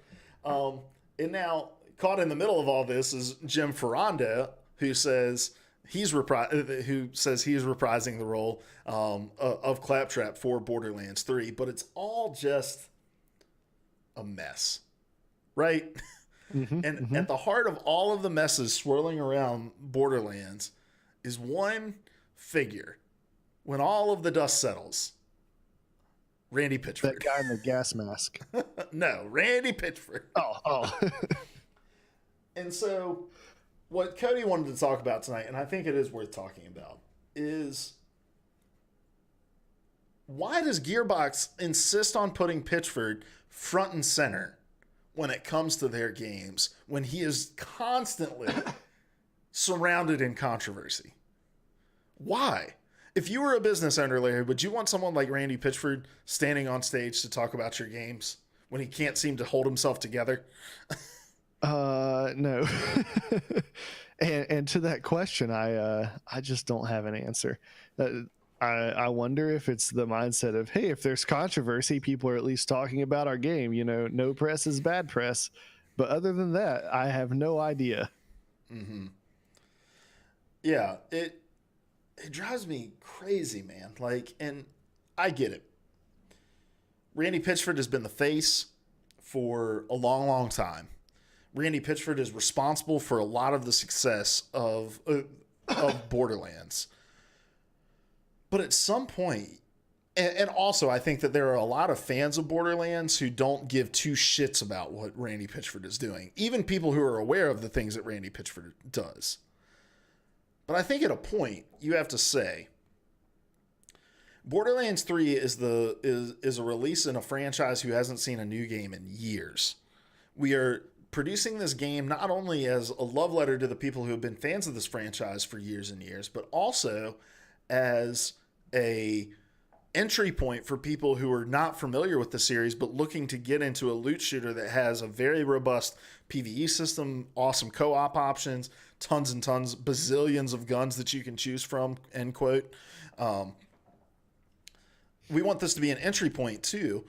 And now, caught in the middle of all this is Jim Ferranda, who says he's reprising the role of Claptrap for Borderlands 3, but it's all just a mess, right? And at the heart of all of the messes swirling around Borderlands is one figure. When all of the dust settles, Randy Pitchford. That guy in the gas mask. No, Randy Pitchford. Oh. And so what Cody wanted to talk about tonight, and I think it is worth talking about, is why does Gearbox insist on putting Pitchford front and center when it comes to their games, when he is constantly surrounded in controversy? Why? If you were a business owner, Larry, would you want someone like Randy Pitchford standing on stage to talk about your games when he can't seem to hold himself together? No. and to that question, I just don't have an answer. I wonder if it's the mindset of, hey, if there's controversy, people are at least talking about our game. You know, no press is bad press. But other than that, I have no idea. Mm-hmm. Yeah, it drives me crazy, man. Like, and I get it. Randy Pitchford has been the face for a long, long time. Randy Pitchford is responsible for a lot of the success of Borderlands. But at some point, and also I think that there are a lot of fans of Borderlands who don't give two shits about what Randy Pitchford is doing. Even people who are aware of the things that Randy Pitchford does. But I think at a point you have to say, Borderlands 3 is a release in a franchise who hasn't seen a new game in years. We are producing this game not only as a love letter to the people who have been fans of this franchise for years and years, but also as a entry point for people who are not familiar with the series but looking to get into a loot shooter that has a very robust PvE system, awesome co-op options, tons and tons, bazillions of guns that you can choose from, end quote. We want this to be an entry point too.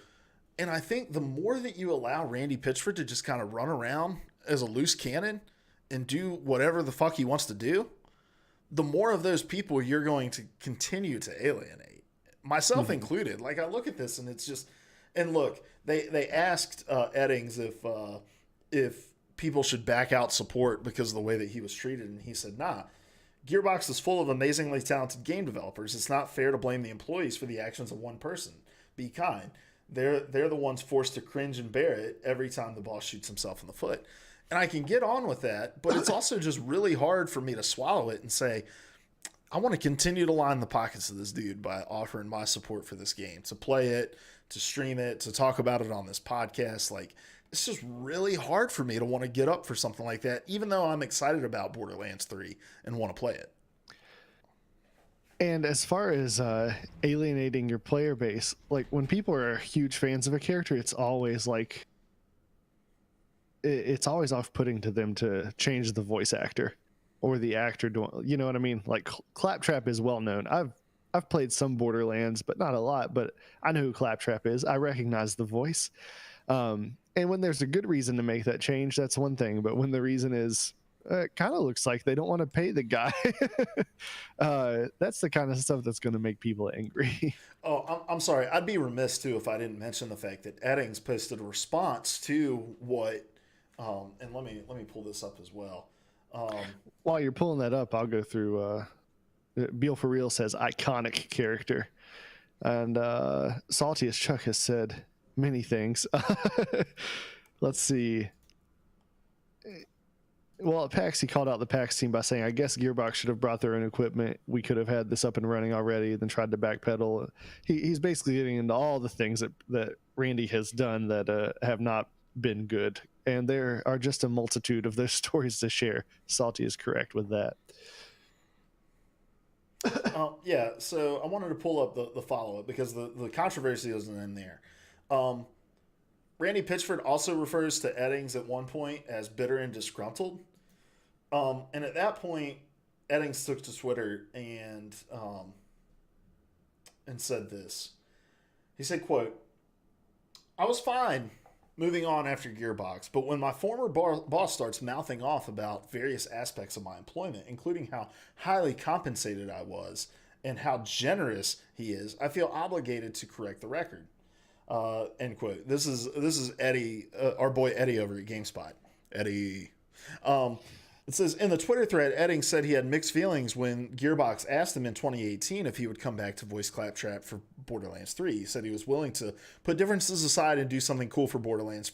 And I think the more that you allow Randy Pitchford to just kind of run around as a loose cannon and do whatever the fuck he wants to do, the more of those people you're going to continue to alienate, myself included. Like, I look at this and it's just, and look, they asked Eddings if people should back out support because of the way that he was treated, and he said, nah. Gearbox is full of amazingly talented game developers. It's not fair to blame the employees for the actions of one person. Be kind. They're the ones forced to cringe and bear it every time the boss shoots himself in the foot. And I can get on with that, but it's also just really hard for me to swallow it and say, I want to continue to line the pockets of this dude by offering my support for this game, to play it, to stream it, to talk about it on this podcast. Like, it's just really hard for me to want to get up for something like that, even though I'm excited about Borderlands 3 and want to play it. And as far as alienating your player base, like when people are huge fans of a character, it's always like, it's always off-putting to them to change the voice actor or the actor doing, you know what I mean? Like Claptrap is well known. I've played some Borderlands, but not a lot, but I know who Claptrap is. I recognize the voice. And when there's a good reason to make that change, that's one thing. But when the reason is, it kind of looks like they don't want to pay the guy, that's the kind of stuff that's going to make people angry. Oh, I'm sorry. I'd be remiss too if I didn't mention the fact that Eddings posted a response to what, and let me pull this up as well. While you're pulling that up, I'll go through. Beal for Real says iconic character, and Salty as Chuck has said many things. Let's see. Well, at PAX, he called out the PAX team by saying, I guess Gearbox should have brought their own equipment. We could have had this up and running already, then tried to backpedal. He's basically getting into all the things that Randy has done that have not been good. And there are just a multitude of those stories to share. Salty is correct with that. Yeah, so I wanted to pull up the follow-up because the controversy isn't in there. Randy Pitchford also refers to Eddings at one point as bitter and disgruntled. And at that point, Eddings took to Twitter and said this. He said, quote, "I was fine moving on after Gearbox, but when my former boss starts mouthing off about various aspects of my employment, including how highly compensated I was and how generous he is, I feel obligated to correct the record." End quote. This is Eddie, our boy Eddie over at GameSpot. Eddie. It says, in the Twitter thread, Edding said he had mixed feelings when Gearbox asked him in 2018 if he would come back to voice Claptrap for Borderlands 3. He said he was willing to put differences aside and do something cool for Borderlands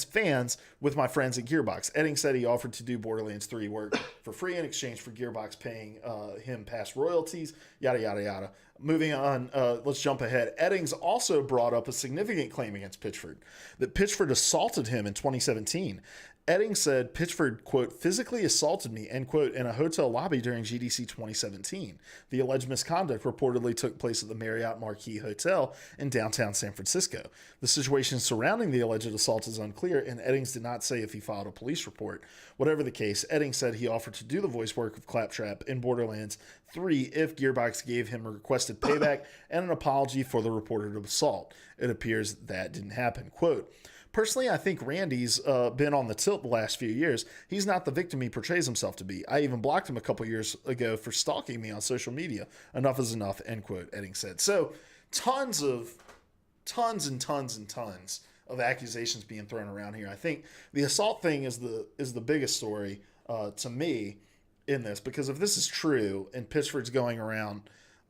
fans with my friends at Gearbox. Edding said he offered to do Borderlands 3 work for free in exchange for Gearbox paying him past royalties, yada, yada, yada. Moving on, let's jump ahead. Eddings also brought up a significant claim against Pitchford, that Pitchford assaulted him in 2017. Eddings said Pitchford, quote, physically assaulted me, end quote, in a hotel lobby during GDC 2017. The alleged misconduct reportedly took place at the Marriott Marquis Hotel in downtown San Francisco. The situation surrounding the alleged assault is unclear, and Eddings did not say if he filed a police report. Whatever the case, Eddings said he offered to do the voice work of Claptrap in Borderlands 3 if Gearbox gave him a requested payback and an apology for the reported assault. It appears that didn't happen. Quote, personally, I think Randy's been on the tilt the last few years. He's not the victim he portrays himself to be. I even blocked him a couple years ago for stalking me on social media. Enough is enough, end quote, Edding said. So tons and tons of accusations being thrown around here. I think the assault thing is the biggest story to me in this, because if this is true and Pitchford's going around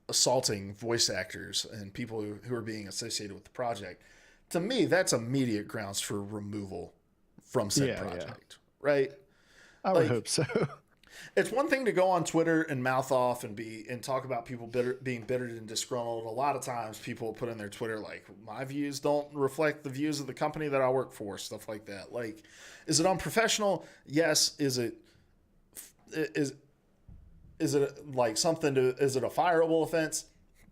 assaulting voice actors and people who are being associated with the project, to me, that's immediate grounds for removal from said project, right? I would hope so. It's one thing to go on Twitter and mouth off and talk about people being bitter and disgruntled. A lot of times people put in their Twitter like, my views don't reflect the views of the company that I work for, stuff like that. Like, is it unprofessional? Yes. Is it like something to, is it a fireable offense?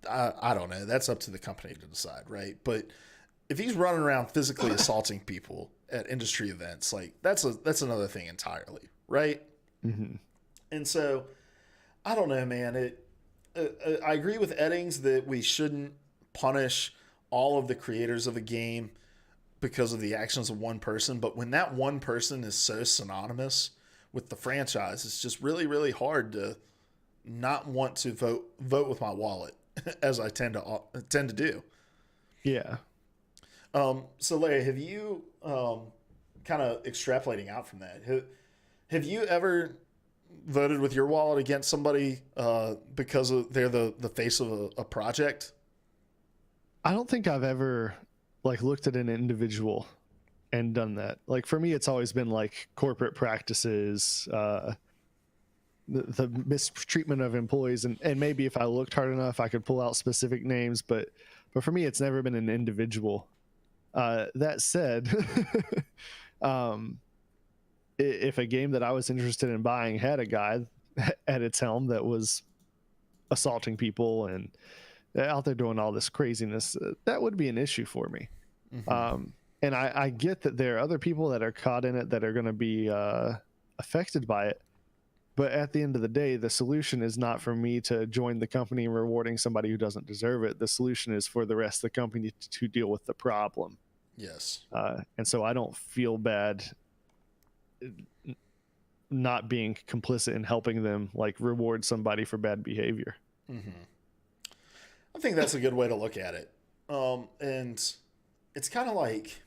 I don't know. That's up to the company to decide, right? But if he's running around physically assaulting people at industry events, like that's another thing entirely, right? Mm-hmm. And so, I don't know, man. I agree with Eddings that we shouldn't punish all of the creators of a game because of the actions of one person. But when that one person is so synonymous with the franchise, it's just really, really hard to not want to vote with my wallet, as I tend to do. Yeah. So Larry, have you, kind of extrapolating out from that, have you ever voted with your wallet against somebody because they're the face of a project? I don't think I've ever like looked at an individual and done that. Like for me, it's always been like corporate practices, the mistreatment of employees, and maybe if I looked hard enough, I could pull out specific names. But for me, it's never been an individual. That said, if a game that I was interested in buying had a guy at its helm that was assaulting people and out there doing all this craziness, that would be an issue for me. Mm-hmm. And I get that there are other people that are caught in it that are going to be affected by it. But at the end of the day, the solution is not for me to join the company and rewarding somebody who doesn't deserve it. The solution is for the rest of the company to deal with the problem. Yes. And so I don't feel bad not being complicit in helping them like reward somebody for bad behavior. Mm-hmm. I think that's a good way to look at it. And it's kind of like,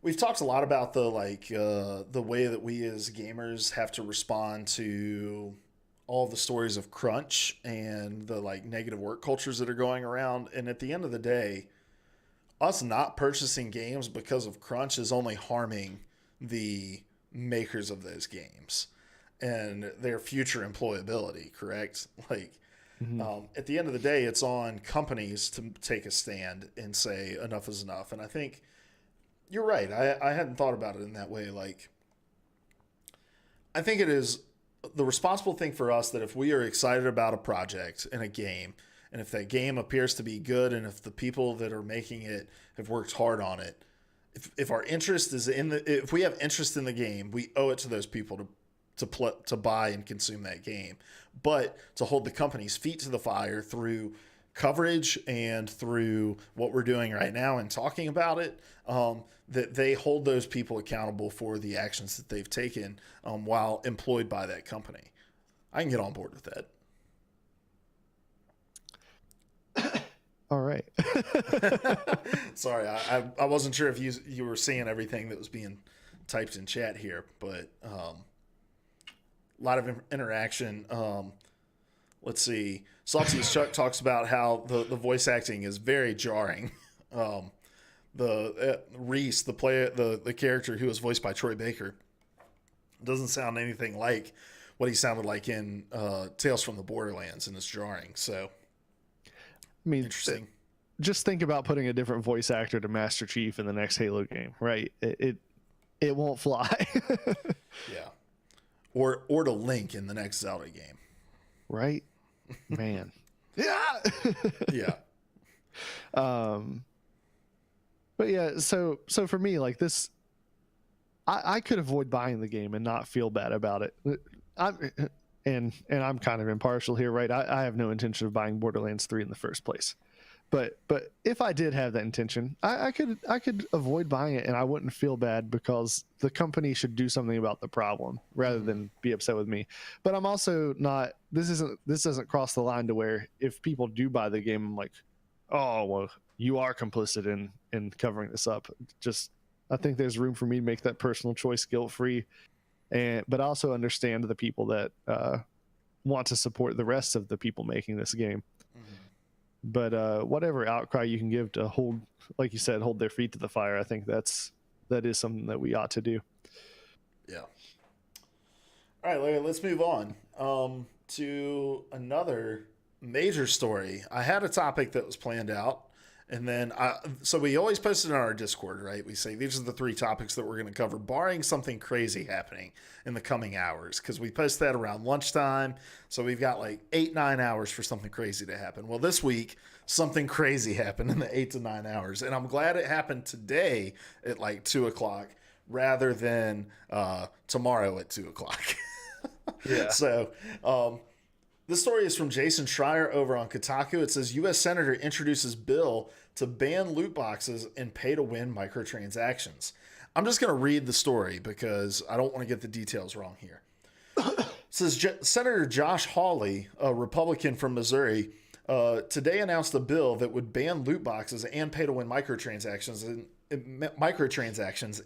we've talked a lot about the way that we as gamers have to respond to all the stories of crunch and the like negative work cultures that are going around. And at the end of the day, us not purchasing games because of crunch is only harming the makers of those games and their future employability, correct? Like, at the end of the day, it's on companies to take a stand and say enough is enough. And I think you're right. I hadn't thought about it in that way. Like, I think it is the responsible thing for us that if we are excited about a project in a game, and if that game appears to be good, and if the people that are making it have worked hard on it, if our interest is if we have interest in the game, we owe it to those people to buy and consume that game, but to hold the company's feet to the fire through coverage and through what we're doing right now and talking about it, that they hold those people accountable for the actions that they've taken while employed by that company. I can get on board with that. All right. Sorry, I wasn't sure if you were seeing everything that was being typed in chat here, but a lot of interaction. Let's see. Salty as Chuck talks about how the voice acting is very jarring. Reese, the character who was voiced by Troy Baker, doesn't sound anything like what he sounded like in Tales from the Borderlands, and it's jarring. So, I mean, interesting. Just think about putting a different voice actor to Master Chief in the next Halo game, right? It won't fly. Yeah. Or to Link in the next Zelda game. Right? Man. Yeah. Yeah. But yeah, so for me, like this, I could avoid buying the game and not feel bad about it. And I'm kind of impartial here, right? I have no intention of buying Borderlands 3 in the first place. But if I did have that intention, I could avoid buying it and I wouldn't feel bad because the company should do something about the problem rather than be upset with me. But I'm also not. This doesn't cross the line to where if people do buy the game, I'm like, oh well, you are complicit in covering this up. Just I think there's room for me to make that personal choice guilt free, but also understand the people that want to support the rest of the people making this game. But whatever outcry you can give to hold, like you said, hold their feet to the fire, I think that is something that we ought to do. Yeah. All right, Larry, let's move on to another major story. I had a topic that was planned out, and then so we always post it on our Discord, right? We say these are the 3 topics that we're going to cover, barring something crazy happening in the coming hours, because we post that around lunchtime. So we've got like 8-9 hours for something crazy to happen. Well, this week, something crazy happened in the 8 to 9 hours. And I'm glad it happened today at like 2 o'clock rather than tomorrow at 2 o'clock. Yeah. So this story is from Jason Schreier over on Kotaku. It says, U.S. Senator introduces bill to ban loot boxes and pay-to-win microtransactions. I'm just going to read the story because I don't want to get the details wrong here. It says, Senator Josh Hawley, a Republican from Missouri, today announced a bill that would ban loot boxes and pay-to-win microtransactions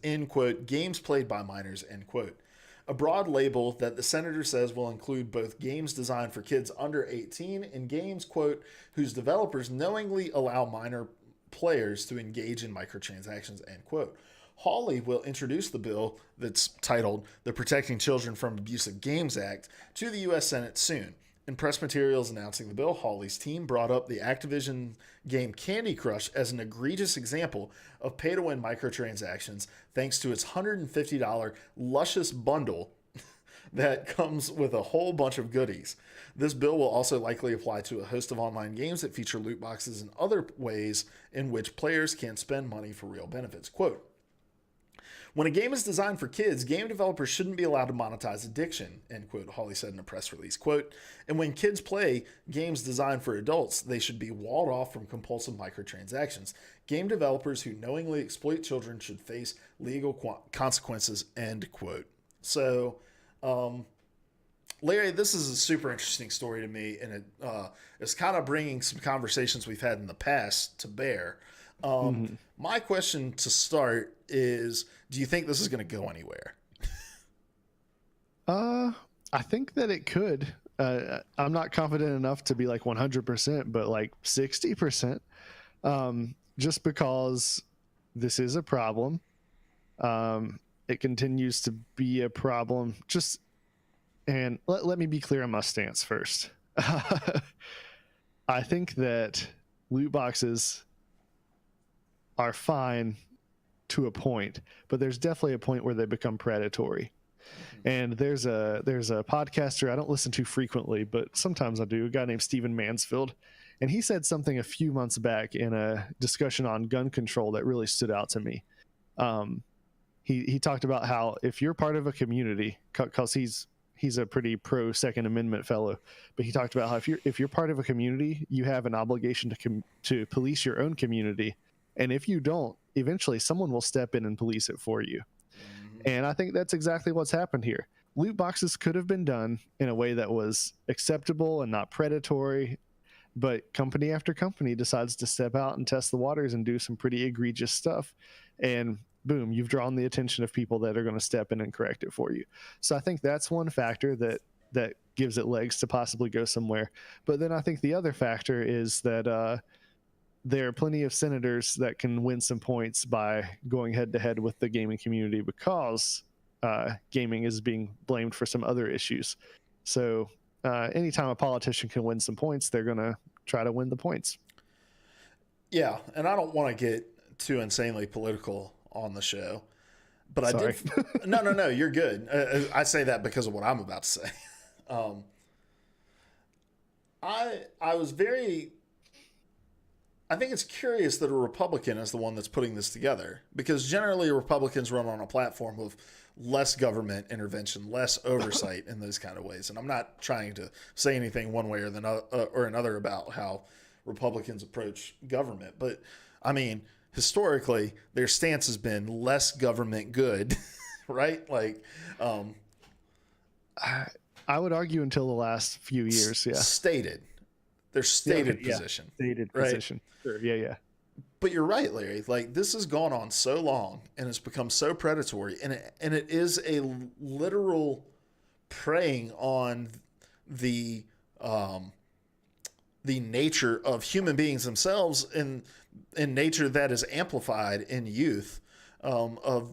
in, quote, games played by minors, end quote. A broad label that the senator says will include both games designed for kids under 18 and games, quote, whose developers knowingly allow minor players to engage in microtransactions, end quote. Hawley will introduce the bill that's titled the Protecting Children from Abusive Games Act to the U.S. Senate soon. In press materials announcing the bill, Hawley's team brought up the Activision game Candy Crush as an egregious example of pay-to-win microtransactions thanks to its $150 luscious bundle that comes with a whole bunch of goodies. This bill will also likely apply to a host of online games that feature loot boxes and other ways in which players can spend money for real benefits. Quote, when a game is designed for kids, game developers shouldn't be allowed to monetize addiction, end quote, Hawley said in a press release. Quote, and when kids play games designed for adults, they should be walled off from compulsive microtransactions. Game developers who knowingly exploit children should face legal consequences, end quote. So, Larry, this is a super interesting story to me, and it's kind of bringing some conversations we've had in the past to bear. My question to start is, do you think this is going to go anywhere? I think that it could. I'm not confident enough to be like 100%, but like 60%, just because this is a problem. it continues to be a problem. Just and let me be clear on my stance first. I think that loot boxes are fine to a point, but there's definitely a point where they become predatory. And there's a podcaster I don't listen to frequently, but sometimes I do, a guy named Stephen Mansfield, and he said something a few months back in a discussion on gun control that really stood out to me. He talked about how if you're part of a community, because he's a pretty pro Second Amendment fellow, but he talked about how if you're part of a community, you have an obligation to police your own community, and if you don't, eventually someone will step in and police it for you. And I think that's exactly what's happened here. Loot boxes could have been done in a way that was acceptable and not predatory, but company after company decides to step out and test the waters and do some pretty egregious stuff. And boom, you've drawn the attention of people that are going to step in and correct it for you. So I think that's one factor that gives it legs to possibly go somewhere. But then I think the other factor is that there are plenty of senators that can win some points by going head to head with the gaming community because gaming is being blamed for some other issues. So anytime a politician can win some points, they're going to try to win the points. Yeah, and I don't want to get too insanely political on the show, but Sorry. I did. No, you're good. I say that because of what I'm about to say. I was very. I think it's curious that a Republican is the one that's putting this together, because generally Republicans run on a platform of less government intervention, less oversight in those kind of ways. And I'm not trying to say anything one way or another about how Republicans approach government, but I mean, historically, their stance has been less government good, right? Like, I would argue until the last few years, yeah. Stated. Their stated position. Stated right? position. Sure, yeah. But you're right, Larry. Like, this has gone on so long and it's become so predatory, and it is a literal preying on the nature of human beings themselves, in nature that is amplified in youth, of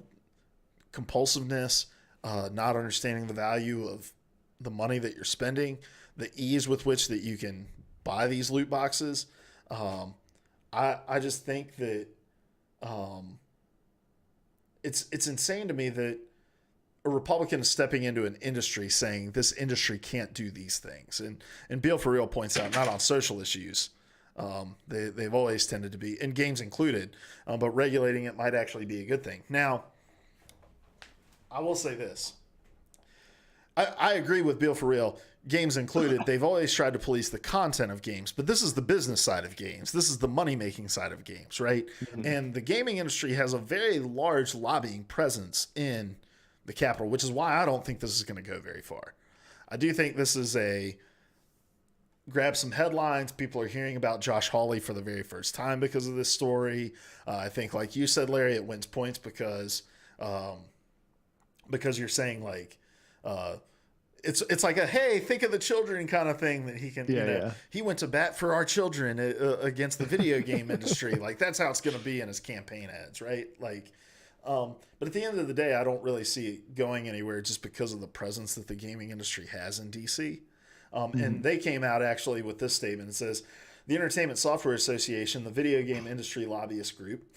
compulsiveness, not understanding the value of the money that you're spending, the ease with which that you can buy these loot boxes. I just think that it's insane to me that a Republican is stepping into an industry saying this industry can't do these things. And Beal for Real points out, not on social issues. They've always tended to be, and games included, but regulating it might actually be a good thing. Now, I will say this. I agree with Beal for Real. Games included, they've always tried to police the content of games, but this is the business side of games. This is the money-making side of games, right? Mm-hmm. And the gaming industry has a very large lobbying presence in the Capitol, which is why I don't think this is going to go very far. I do think this is grab some headlines. People are hearing about Josh Hawley for the very first time because of this story. I think, like you said, Larry, it wins points because you're saying, like, it's like a, hey, think of the children kind of thing that he can, he went to bat for our children against the video game industry. Like, that's how it's going to be in his campaign ads, right? Like, but at the end of the day, I don't really see it going anywhere just because of the presence that the gaming industry has in DC. And they came out actually with this statement. It says, the Entertainment Software Association, the video game industry lobbyist group,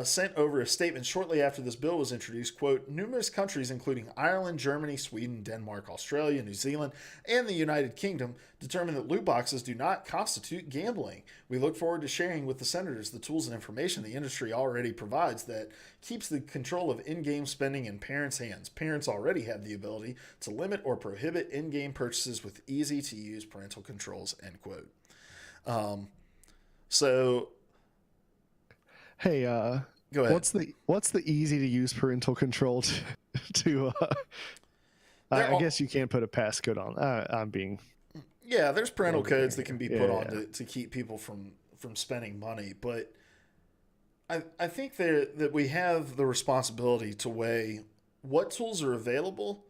sent over a statement shortly after this bill was introduced. Quote, numerous countries, including Ireland, Germany, Sweden, Denmark, Australia, New Zealand, and the United Kingdom, determined that loot boxes do not constitute gambling. We look forward to sharing with the senators the tools and information the industry already provides that keeps the control of in-game spending in parents' hands. Parents already have the ability to limit or prohibit in-game purchases with easy-to-use parental controls, end quote. So, hey, go ahead. What's the easy to use parental control to I guess you can't put a passcode on. I'm being. Yeah, there's parental codes that can be put on to keep people from spending money, but I think that we have the responsibility to weigh what tools are available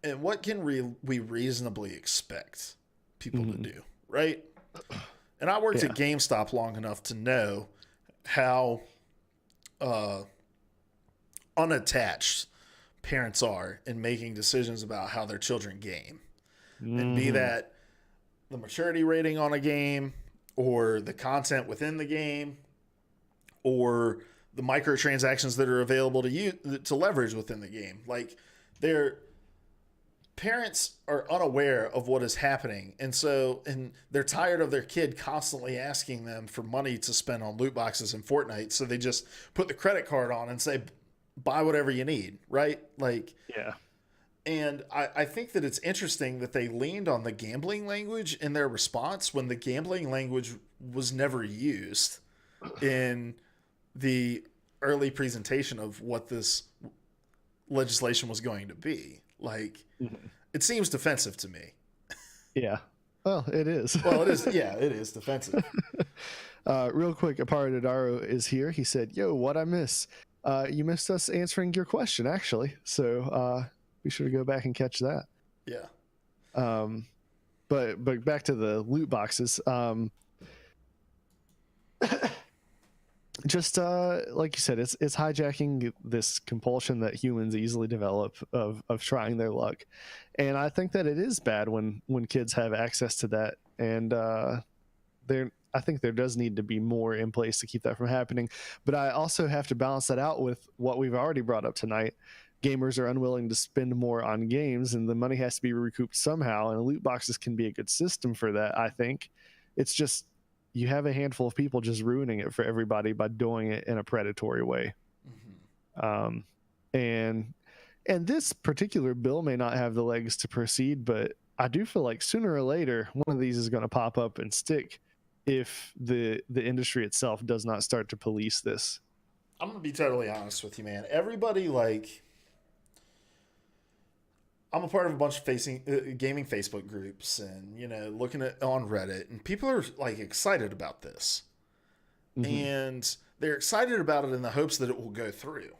and what can we reasonably expect people to do, right? And I worked at GameStop long enough to know how unattached parents are in making decisions about how their children game. And be that the maturity rating on a game, or the content within the game, or the microtransactions that are available to you to leverage within the game. Like, their parents are unaware of what is happening, and they're tired of their kid constantly asking them for money to spend on loot boxes in Fortnite, so they just put the credit card on and say, buy whatever you need, right? Like, yeah. And I think that it's interesting that they leaned on the gambling language in their response when the gambling language was never used in the early presentation of what this legislation was going to be. Like, it seems defensive to me. Yeah. Well, it is. Well, it is. Yeah, it is defensive. Real quick, Aparadaro is here. He said, yo, what I miss? You missed us answering your question, actually. So be sure to go back and catch that. Yeah. But back to the loot boxes. Just like you said, it's hijacking this compulsion that humans easily develop of trying their luck, and I think that it is bad when kids have access to that, and I think there does need to be more in place to keep that from happening. But I also have to balance that out with what we've already brought up tonight. Gamers are unwilling to spend more on games, and the money has to be recouped somehow, and loot boxes can be a good system for that. I think it's just, you have a handful of people just ruining it for everybody by doing it in a predatory way. And this particular bill may not have the legs to proceed, but I do feel like sooner or later one of these is going to pop up and stick if the industry itself does not start to police this. I'm gonna be totally honest with you, man. Everybody, like, I'm a part of a bunch of gaming Facebook groups, and looking at on Reddit, and people are like excited about this, and they're excited about it in the hopes that it will go through.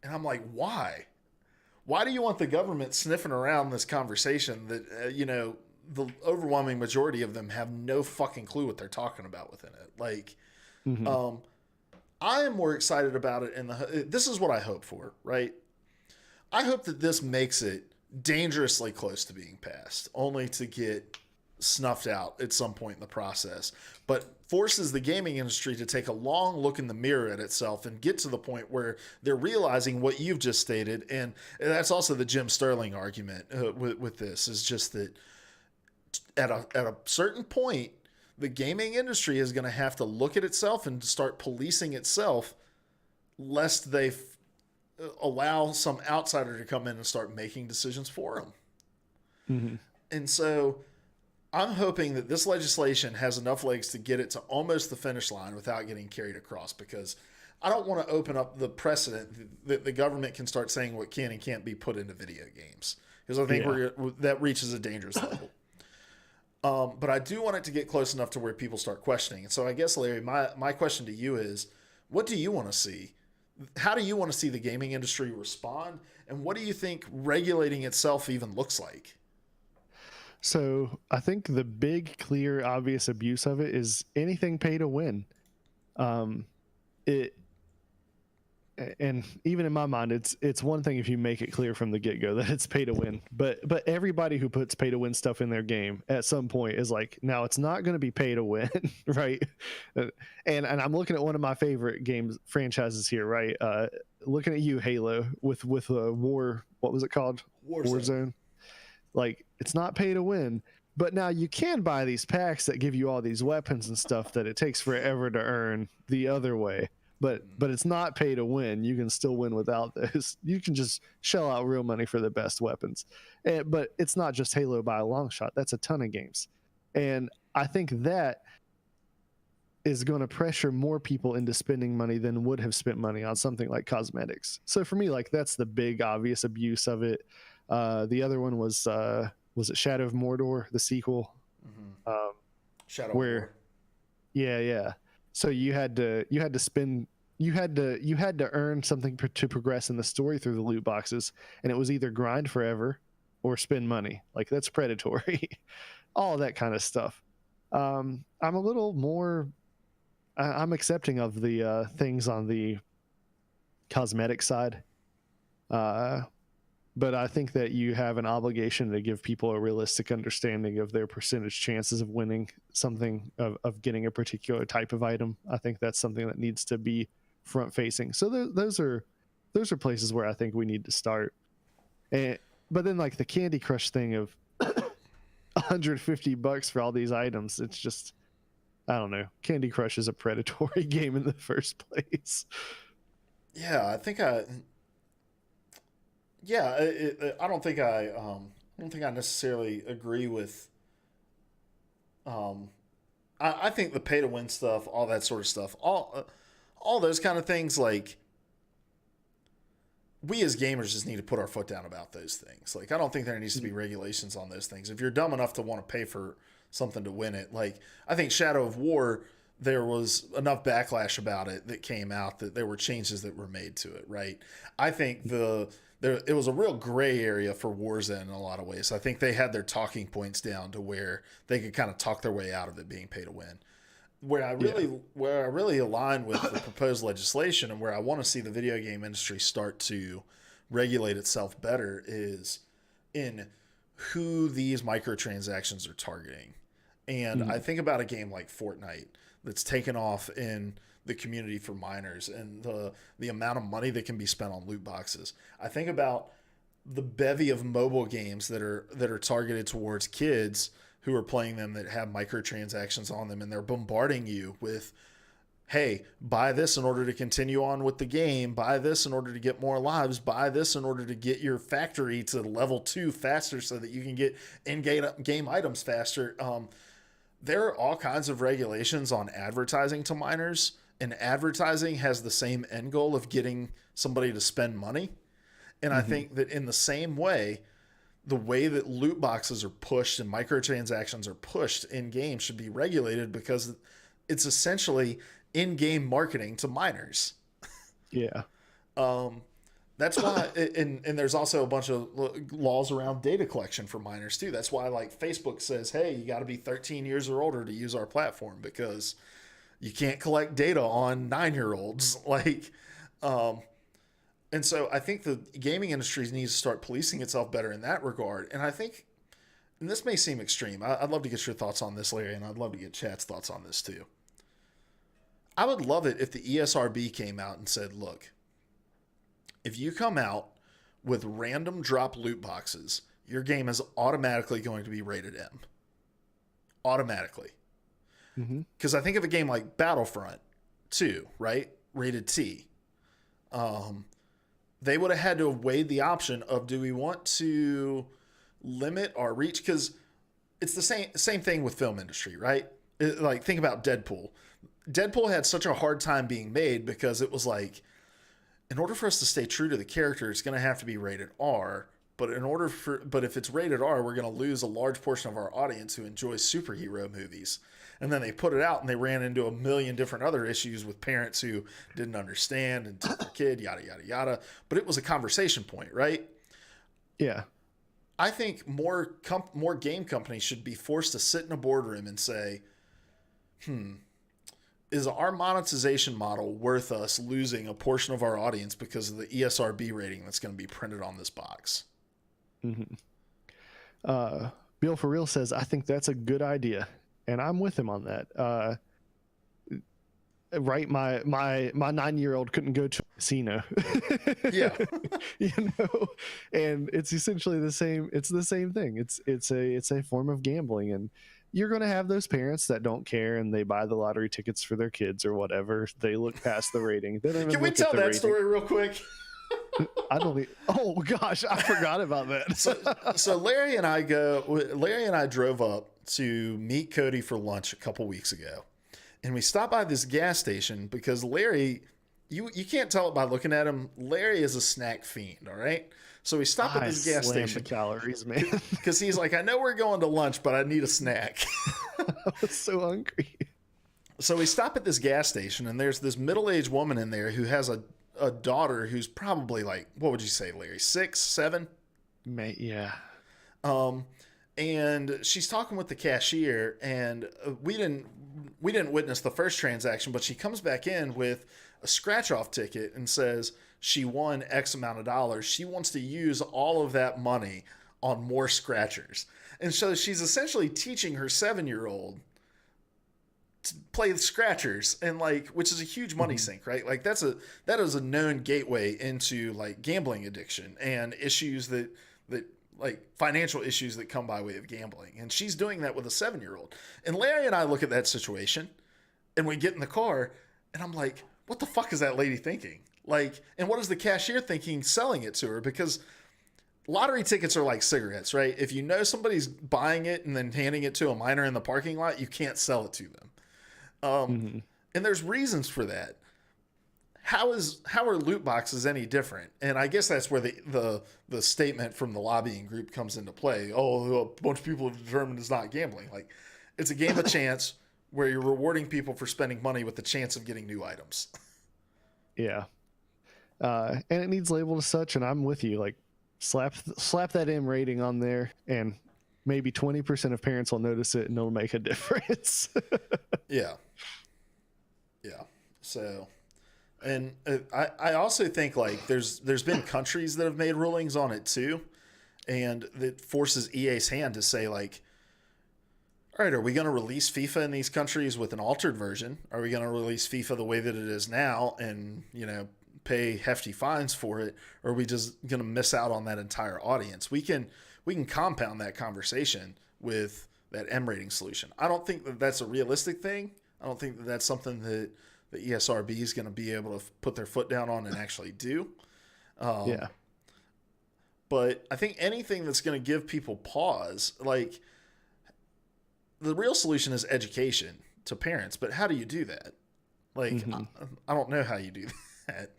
And I'm like, why? Why do you want the government sniffing around this conversation that the overwhelming majority of them have no fucking clue what they're talking about within it? Like, I am more excited about it this is what I hope for, right? I hope that this makes it dangerously close to being passed, only to get snuffed out at some point in the process, but forces the gaming industry to take a long look in the mirror at itself and get to the point where they're realizing what you've just stated. And that's also the Jim Sterling argument with this, is just that at a certain point, the gaming industry is going to have to look at itself and start policing itself, lest they allow some outsider to come in and start making decisions for them. And so I'm hoping that this legislation has enough legs to get it to almost the finish line without getting carried across, because I don't want to open up the precedent that the government can start saying what can and can't be put into video games, because I think that reaches a dangerous level. But I do want it to get close enough to where people start questioning. And so I guess, Larry, my question to you is, what do you want to see? How do you want to see the gaming industry respond? And what do you think regulating itself even looks like? So I think the big, clear, obvious abuse of it is anything pay to win. And even in my mind, it's one thing if you make it clear from the get-go that it's pay to win, but everybody who puts pay to win stuff in their game at some point is like, now it's not going to be pay to win, right? And I'm looking at one of my favorite games franchises here, right? Looking at you, Halo, with War, what was it called? Warzone. Like, it's not pay to win, but now you can buy these packs that give you all these weapons and stuff that it takes forever to earn the other way. But it's not pay to win. You can still win without this. You can just shell out real money for the best weapons. But it's not just Halo by a long shot. That's a ton of games. And I think that is going to pressure more people into spending money than would have spent money on something like cosmetics. So for me, like, that's the big obvious abuse of it. The other one was it Shadow of Mordor, the sequel? Shadow where, of War. Yeah. So you had to earn something to progress in the story through the loot boxes, and it was either grind forever or spend money. Like, that's predatory. All that kind of stuff. I'm a little more I'm accepting of the things on the cosmetic side. But I think that you have an obligation to give people a realistic understanding of their percentage chances of winning something, of getting a particular type of item. I think that's something that needs to be front facing. So those are places where I think we need to start. But then like the Candy Crush thing of $150 for all these items, it's just, I don't know. Candy Crush is a predatory game in the first place. Yeah, I think I don't think I necessarily agree with. I think the pay to win stuff, all that sort of stuff, all those kind of things, like, we as gamers just need to put our foot down about those things. Like, I don't think there needs to be regulations on those things. If you're dumb enough to want to pay for something to win it, like, I think Shadow of War, there was enough backlash about it that came out that there were changes that were made to it, right? I think it was a real gray area for Warzone in a lot of ways. I think they had their talking points down to where they could kind of talk their way out of it being pay to win. Where I really align with the proposed legislation and where I want to see the video game industry start to regulate itself better is in who these microtransactions are targeting. And I think about a game like Fortnite that's taken off in the community for minors and the amount of money that can be spent on loot boxes. I think about the bevy of mobile games that are targeted towards kids who are playing them that have microtransactions on them, and they're bombarding you with, hey, buy this in order to continue on with the game, buy this in order to get more lives, buy this in order to get your factory to level 2 faster so that you can get in-game items faster. There are all kinds of regulations on advertising to minors, and advertising has the same end goal of getting somebody to spend money. And I think that in the same way, the way that loot boxes are pushed and microtransactions are pushed in games should be regulated, because it's essentially in-game marketing to minors. Yeah. That's why, and there's also a bunch of laws around data collection for minors too. That's why, like, Facebook says, hey, you got to be 13 years or older to use our platform, because you can't collect data on 9-year-olds. Like, and so I think the gaming industry needs to start policing itself better in that regard. And I think, and this may seem extreme, I'd love to get your thoughts on this, Larry, and I'd love to get Chad's thoughts on this too. I would love it if the ESRB came out and said, look, if you come out with random drop loot boxes, your game is automatically going to be rated M. Automatically. Because I think of a game like Battlefront 2, right? Rated T. They would have had to have weighed the option of, do we want to limit our reach? Because it's the same thing with film industry, right? Like, think about Deadpool. Deadpool had such a hard time being made because it was like, in order for us to stay true to the character, it's going to have to be rated R. But if it's rated R, we're going to lose a large portion of our audience who enjoys superhero movies. And then they put it out and they ran into a million different other issues with parents who didn't understand and took their kid, yada, yada, yada. But it was a conversation point, right? Yeah. I think more game companies should be forced to sit in a boardroom and say, is our monetization model worth us losing a portion of our audience because of the ESRB rating that's going to be printed on this box? Bill for Real says, I think that's a good idea. And I'm with him on that. Right. My 9-year-old couldn't go to a casino. Yeah. And it's essentially the same. It's the same thing. It's a form of gambling, and you're going to have those parents that don't care and they buy the lottery tickets for their kids or whatever. They look past the rating. They don't even Can we tell that story real quick? I don't think. Oh gosh, I forgot about that. So Larry and I drove up to meet Cody for lunch a couple weeks ago, and we stopped by this gas station because Larry, you can't tell it by looking at him. Larry is a snack fiend. All right. So we stopped at this gas station. The calories, man. Because he's like, I know we're going to lunch, but I need a snack. I was so hungry. So we stop at this gas station, and there's this middle-aged woman in there who has a daughter who's probably like, what would you say, Larry? 6, 7? Yeah. And she's talking with the cashier, and we didn't witness the first transaction, but she comes back in with a scratch off ticket and says she won X amount of dollars, she wants to use all of that money on more scratchers. And so she's essentially teaching her 7-year-old to play the scratchers, and like, which is a huge money sink, right? Like that is a known gateway into like gambling addiction and issues that like financial issues that come by way of gambling. And she's doing that with a 7-year-old. And Larry and I look at that situation and we get in the car and I'm like, what the fuck is that lady thinking? Like, and what is the cashier thinking selling it to her? Because lottery tickets are like cigarettes, right? If you know somebody's buying it and then handing it to a minor in the parking lot, you can't sell it to them. And there's reasons for that. How are loot boxes any different? And I guess that's where the statement from the lobbying group comes into play. Oh, a bunch of people have determined it's not gambling. Like, it's a game of chance where you're rewarding people for spending money with the chance of getting new items. Yeah. And it needs labeled as such, and I'm with you. Like, slap that M rating on there, and maybe 20% of parents will notice it, and it'll make a difference. Yeah. So, and I also think like there's been countries that have made rulings on it too, and that forces EA's hand to say like, all right, are we going to release FIFA in these countries with an altered version? Are we going to release FIFA the way that it is now and, you know, pay hefty fines for it? Or are we just going to miss out on that entire audience? We can compound that conversation with that M rating solution. I don't think that that's a realistic thing. I don't think that that's something that the ESRB is going to be able to put their foot down on and actually do. Yeah. But I think anything that's going to give people pause, like, the real solution is education to parents. But how do you do that? Like, I don't know how you do that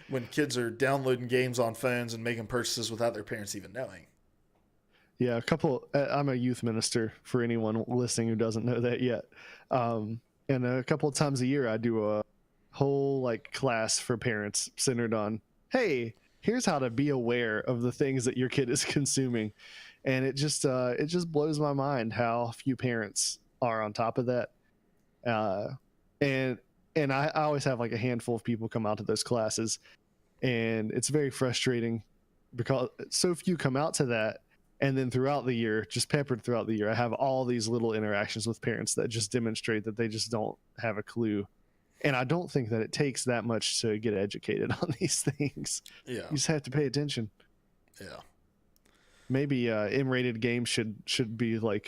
when kids are downloading games on phones and making purchases without their parents even knowing. Yeah, I'm a youth minister for anyone listening who doesn't know that yet. And a couple of times a year, I do a whole like class for parents centered on, hey, here's how to be aware of the things that your kid is consuming. And it just blows my mind how few parents are on top of that. And I always have like a handful of people come out to those classes, and it's very frustrating because so few come out to that. And then throughout the year, just peppered throughout the year, I have all these little interactions with parents that just demonstrate that they just don't have a clue. And I don't think that it takes that much to get educated on these things. Yeah. You just have to pay attention. Yeah. Maybe M-rated games should be like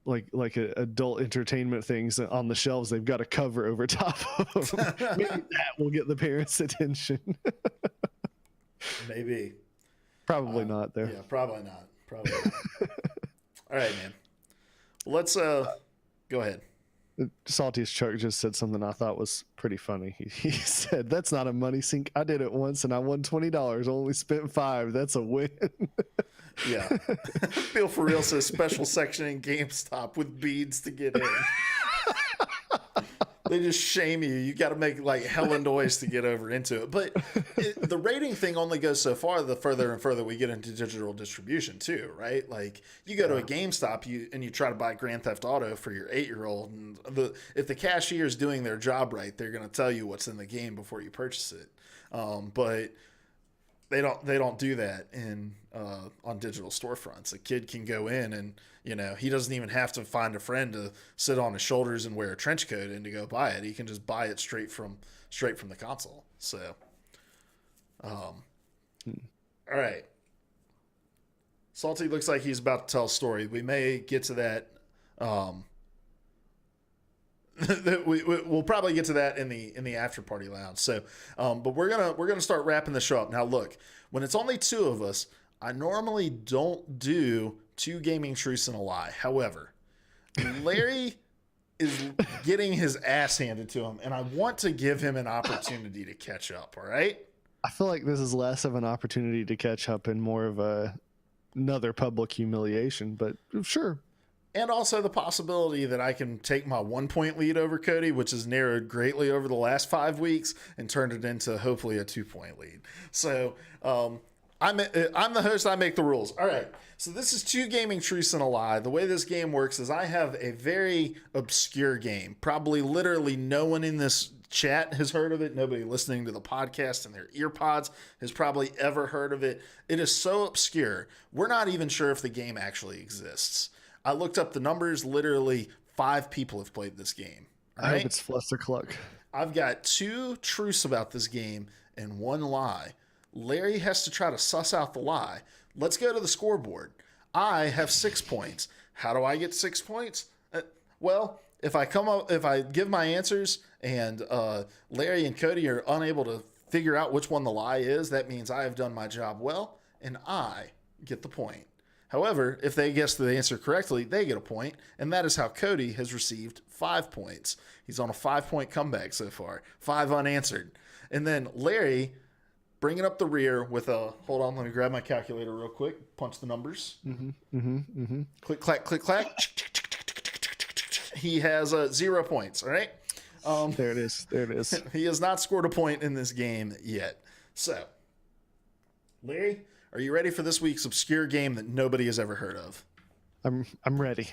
adult entertainment things on the shelves. They've got a cover over top of them. Maybe that will get the parents' attention. Maybe. Probably not, though. Yeah, probably not. All right, man. Well, let's go ahead. Saltiest Chuck just said something I thought was pretty funny. He said, "That's not a money sink. I did it once and I won $20. Only spent $5. That's a win." Yeah. Feel for real says special section in GameStop with beads to get in. They just shame you. You got to make like hella noise to get over into it. But the rating thing only goes so far the further and further we get into digital distribution too, right? Like you go to a GameStop and you try to buy Grand Theft Auto for your 8-year-old, and if the cashier is doing their job right, they're going to tell you what's in the game before you purchase it. But they don't do that on digital storefronts. A kid can go in and, you know, he doesn't even have to find a friend to sit on his shoulders and wear a trench coat and to go buy it. He can just buy it straight from the console. So, all right. Salty looks like he's about to tell a story. We may get to that. We'll probably get to that in the after party lounge. So, but we're gonna start wrapping the show up now. Look, when it's only two of us, I normally don't do 2 gaming truths and a lie. However, Larry is getting his ass handed to him, and I want to give him an opportunity to catch up. All right. I feel like this is less of an opportunity to catch up and more of another public humiliation, but sure. And also the possibility that I can take my 1-point lead over Cody, which has narrowed greatly over the last 5 weeks, and turn it into hopefully a 2-point lead. So I'm the host. I make the rules. All right. So this is two gaming truths and a lie. The way this game works is I have a very obscure game. Probably literally no one in this chat has heard of it. Nobody listening to the podcast in their earpods has probably ever heard of it. It is so obscure. We're not even sure if the game actually exists. I looked up the numbers. Literally 5 people have played this game. All right? I hope it's Flustercluck. I've got 2 truths about this game and 1 lie. Larry has to try to suss out the lie. Let's go to the scoreboard. I have 6 points. How do I get 6 points? Well, if I give my answers and Larry and Cody are unable to figure out which one the lie is, that means I have done my job well and I get the point. However, if they guess the answer correctly, they get a point, and that is how Cody has received 5 points. He's on a 5-point comeback so far, 5 unanswered. And then Larry bringing up the rear with a, hold on, let me grab my calculator real quick, punch the numbers. Click, clack, click, clack. He has 0 points, all right? There it is. He has not scored a point in this game yet. So, Larry, are you ready for this week's obscure game that nobody has ever heard of? I'm ready.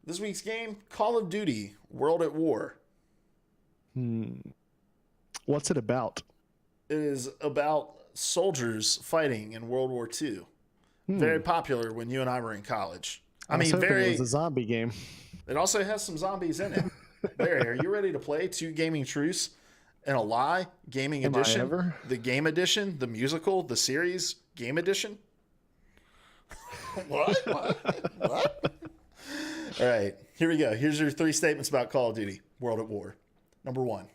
This week's game, Call of Duty: World at War. What's it about? It is about soldiers fighting in World War II. Very popular when you and I were in college. I mean, it was a zombie game. It also has some zombies in it. Larry, are you ready to play 2 gaming truths and a lie? Gaming edition, I ever? The game edition, the musical, the series, game edition. What? All right, here we go. Here's your 3 statements about Call of Duty: World at War. Number 1.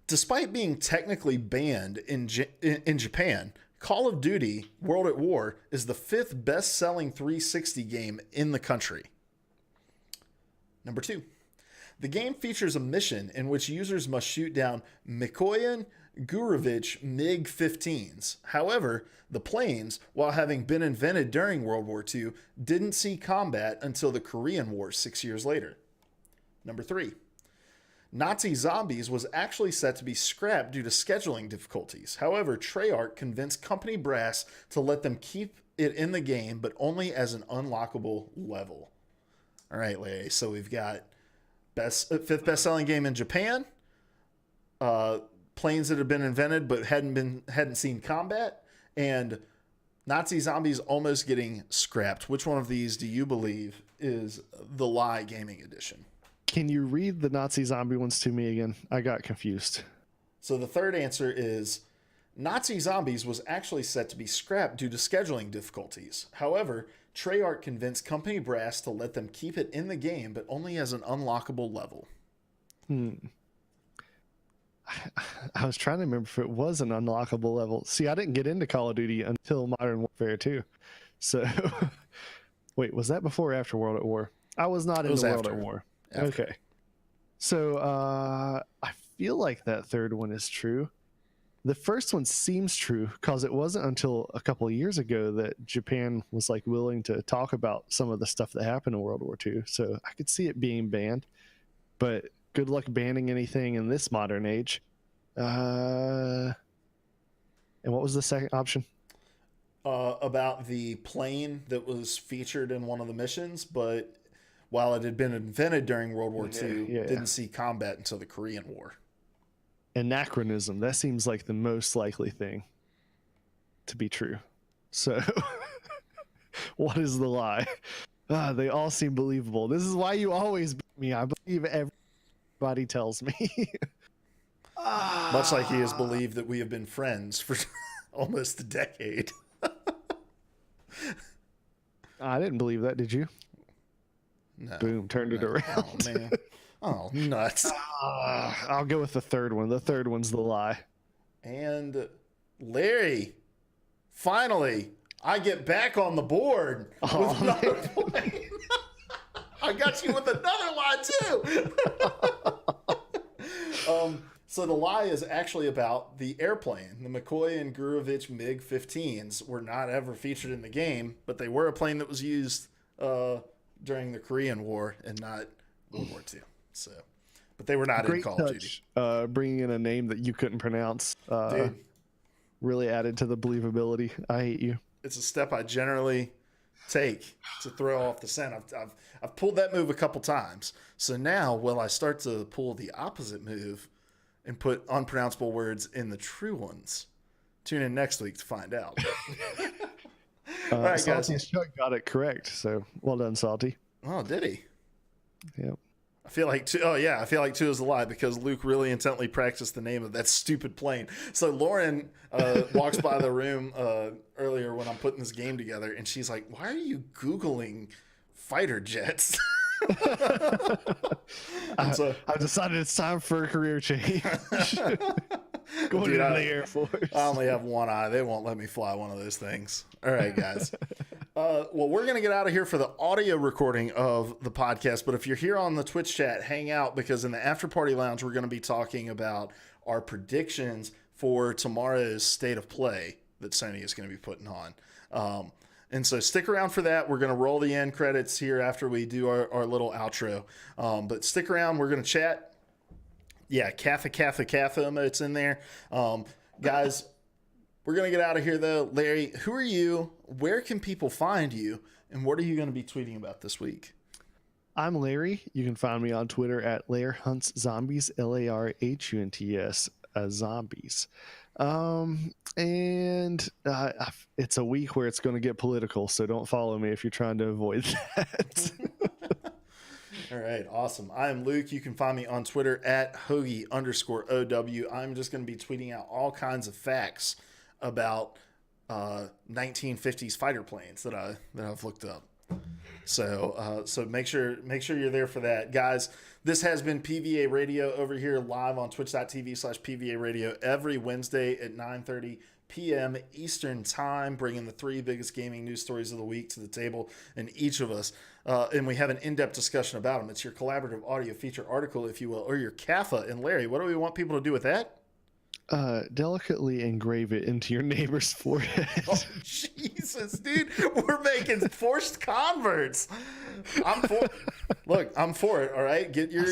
Despite being technically banned in Japan, Call of Duty: World at War is the 5th best-selling 360 game in the country. Number 2. The game features a mission in which users must shoot down Mikoyan Gurevich MiG-15s. However, the planes, while having been invented during World War II, didn't see combat until the Korean War 6 years later. Number 3. Nazi Zombies was actually set to be scrapped due to scheduling difficulties. However, Treyarch convinced company brass to let them keep it in the game, but only as an unlockable level. All right, Larry. So we've got 5th best-selling game in Japan, planes that have been invented but hadn't seen combat, and Nazi Zombies almost getting scrapped. Which one of these do you believe is the lie gaming edition? Can you read the Nazi zombie ones to me again? I got confused. So the third answer is Nazi Zombies was actually set to be scrapped due to scheduling difficulties. However, Treyarch convinced company brass to let them keep it in the game, but only as an unlockable level. I was trying to remember if it was an unlockable level. See, I didn't get into Call of Duty until Modern Warfare 2. So, wait, was that before or after World at War? I was not into World at War. After. Okay. So, I feel like that third one is true. The first one seems true because it wasn't until a couple of years ago that Japan was like willing to talk about some of the stuff that happened in World War II. So I could see it being banned, but good luck banning anything in this modern age. And what was the second option? About the plane that was featured in one of the missions, but while it had been invented during World War II, didn't see combat until the Korean War. Anachronism. That seems like the most likely thing to be true. So, what is the lie? They all seem believable. This is why you always beat me. I believe everybody tells me. Much like he has believed that we have been friends for almost a decade. I didn't believe that, did you? No. Boom, turned it around. Oh, man. Oh, nuts. I'll go with the third one. The third one's the lie. And Larry, finally, I get back on the board with another point. I got you with another lie, too. So the lie is actually about the airplane. The McCoy and Gurevich MiG-15s were not ever featured in the game, but they were a plane that was used during the Korean War and not World War II. So, but they were not in Call of Duty. Bringing in a name that you couldn't pronounce. Dude, Really added to the believability. I hate you. It's a step I generally take to throw off the scent. I've pulled that move a couple times. So now will I start to pull the opposite move and put unpronounceable words in the true ones? Tune in next week to find out. All right, guys. Salty's Chuck got it correct. So well done, Salty. Oh, did he? Yep. I feel like two. Oh yeah, I feel like two is a lie because Luke really intently practiced the name of that stupid plane. So Lauren walks by the room earlier when I'm putting this game together, and she's like, "Why are you Googling fighter jets?" I've decided it's time for a career change. Going into the Air Force. I only have one eye. They won't let me fly one of those things. All right, guys. Well, we're going to get out of here for the audio recording of the podcast. But if you're here on the Twitch chat, hang out because in the after party lounge, we're going to be talking about our predictions for tomorrow's state of play that Sony is going to be putting on. And so stick around for that. We're going to roll the end credits here after we do our little outro. But stick around. We're going to chat. Yeah, Kaffa emotes in there. Guys, we're going to get out of here, though. Larry, who are you? Where can people find you? And what are you going to be tweeting about this week? I'm Larry. You can find me on Twitter at LairHuntsZombies, LARHUNTS, zombies. And it's a week where it's going to get political, so don't follow me if you're trying to avoid that. All right, awesome. I am Luke. You can find me on Twitter at Hoagie_OW. I'm just going to be tweeting out all kinds of facts about 1950s fighter planes that I've looked up. So make sure you're there for that, guys. This has been PvA Radio over here live on twitch.tv/PvA Radio every Wednesday at 9:30 p.m. Eastern Time, bringing the three biggest gaming news stories of the week to the table, and each of us, and we have an in-depth discussion about them. It's your collaborative audio feature article, if you will, or your CAFA. And Larry, what do we want people to do with that? Delicately engrave it into your neighbor's forehead. Oh, Jesus, dude, we're making forced converts. I'm for it. All right, get your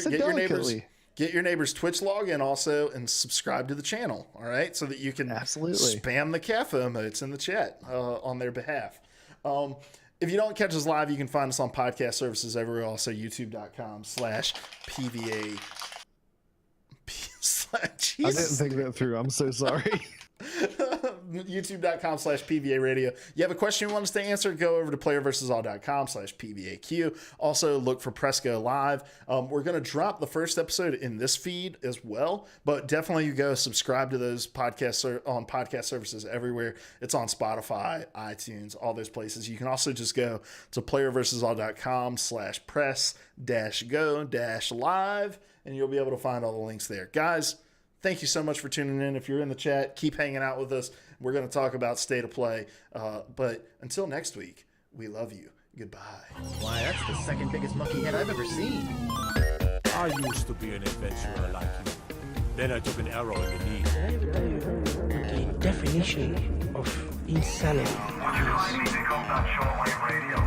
neighbor's Twitch login also, and subscribe to the channel. All right, so that you can absolutely spam the CAFA emotes in the chat on their behalf. If you don't catch us live, you can find us on podcast services everywhere. Also, youtube.com/PvA. I didn't think that through. I'm so sorry. youtube.com/PvA Radio. You have a question you want us to answer, go over to playerversusall.com/PvAQ. Also look for Presco Live. We're going to drop the first episode in this feed as well, but definitely you go subscribe to those podcasts on podcast services everywhere. It's on Spotify, iTunes, all those places. You can also just go to playerversusall.com/press-go-live, and you'll be able to find all the links there. Guys, thank you so much for tuning in. If you're in the chat, keep hanging out with us. We're going to talk about state of play. But until next week, we love you. Goodbye. Why, that's the second biggest monkey head I've ever seen. I used to be an adventurer like you. Then I took an arrow in the knee. The definition of insanity. Would you like me to come that shortwave radio?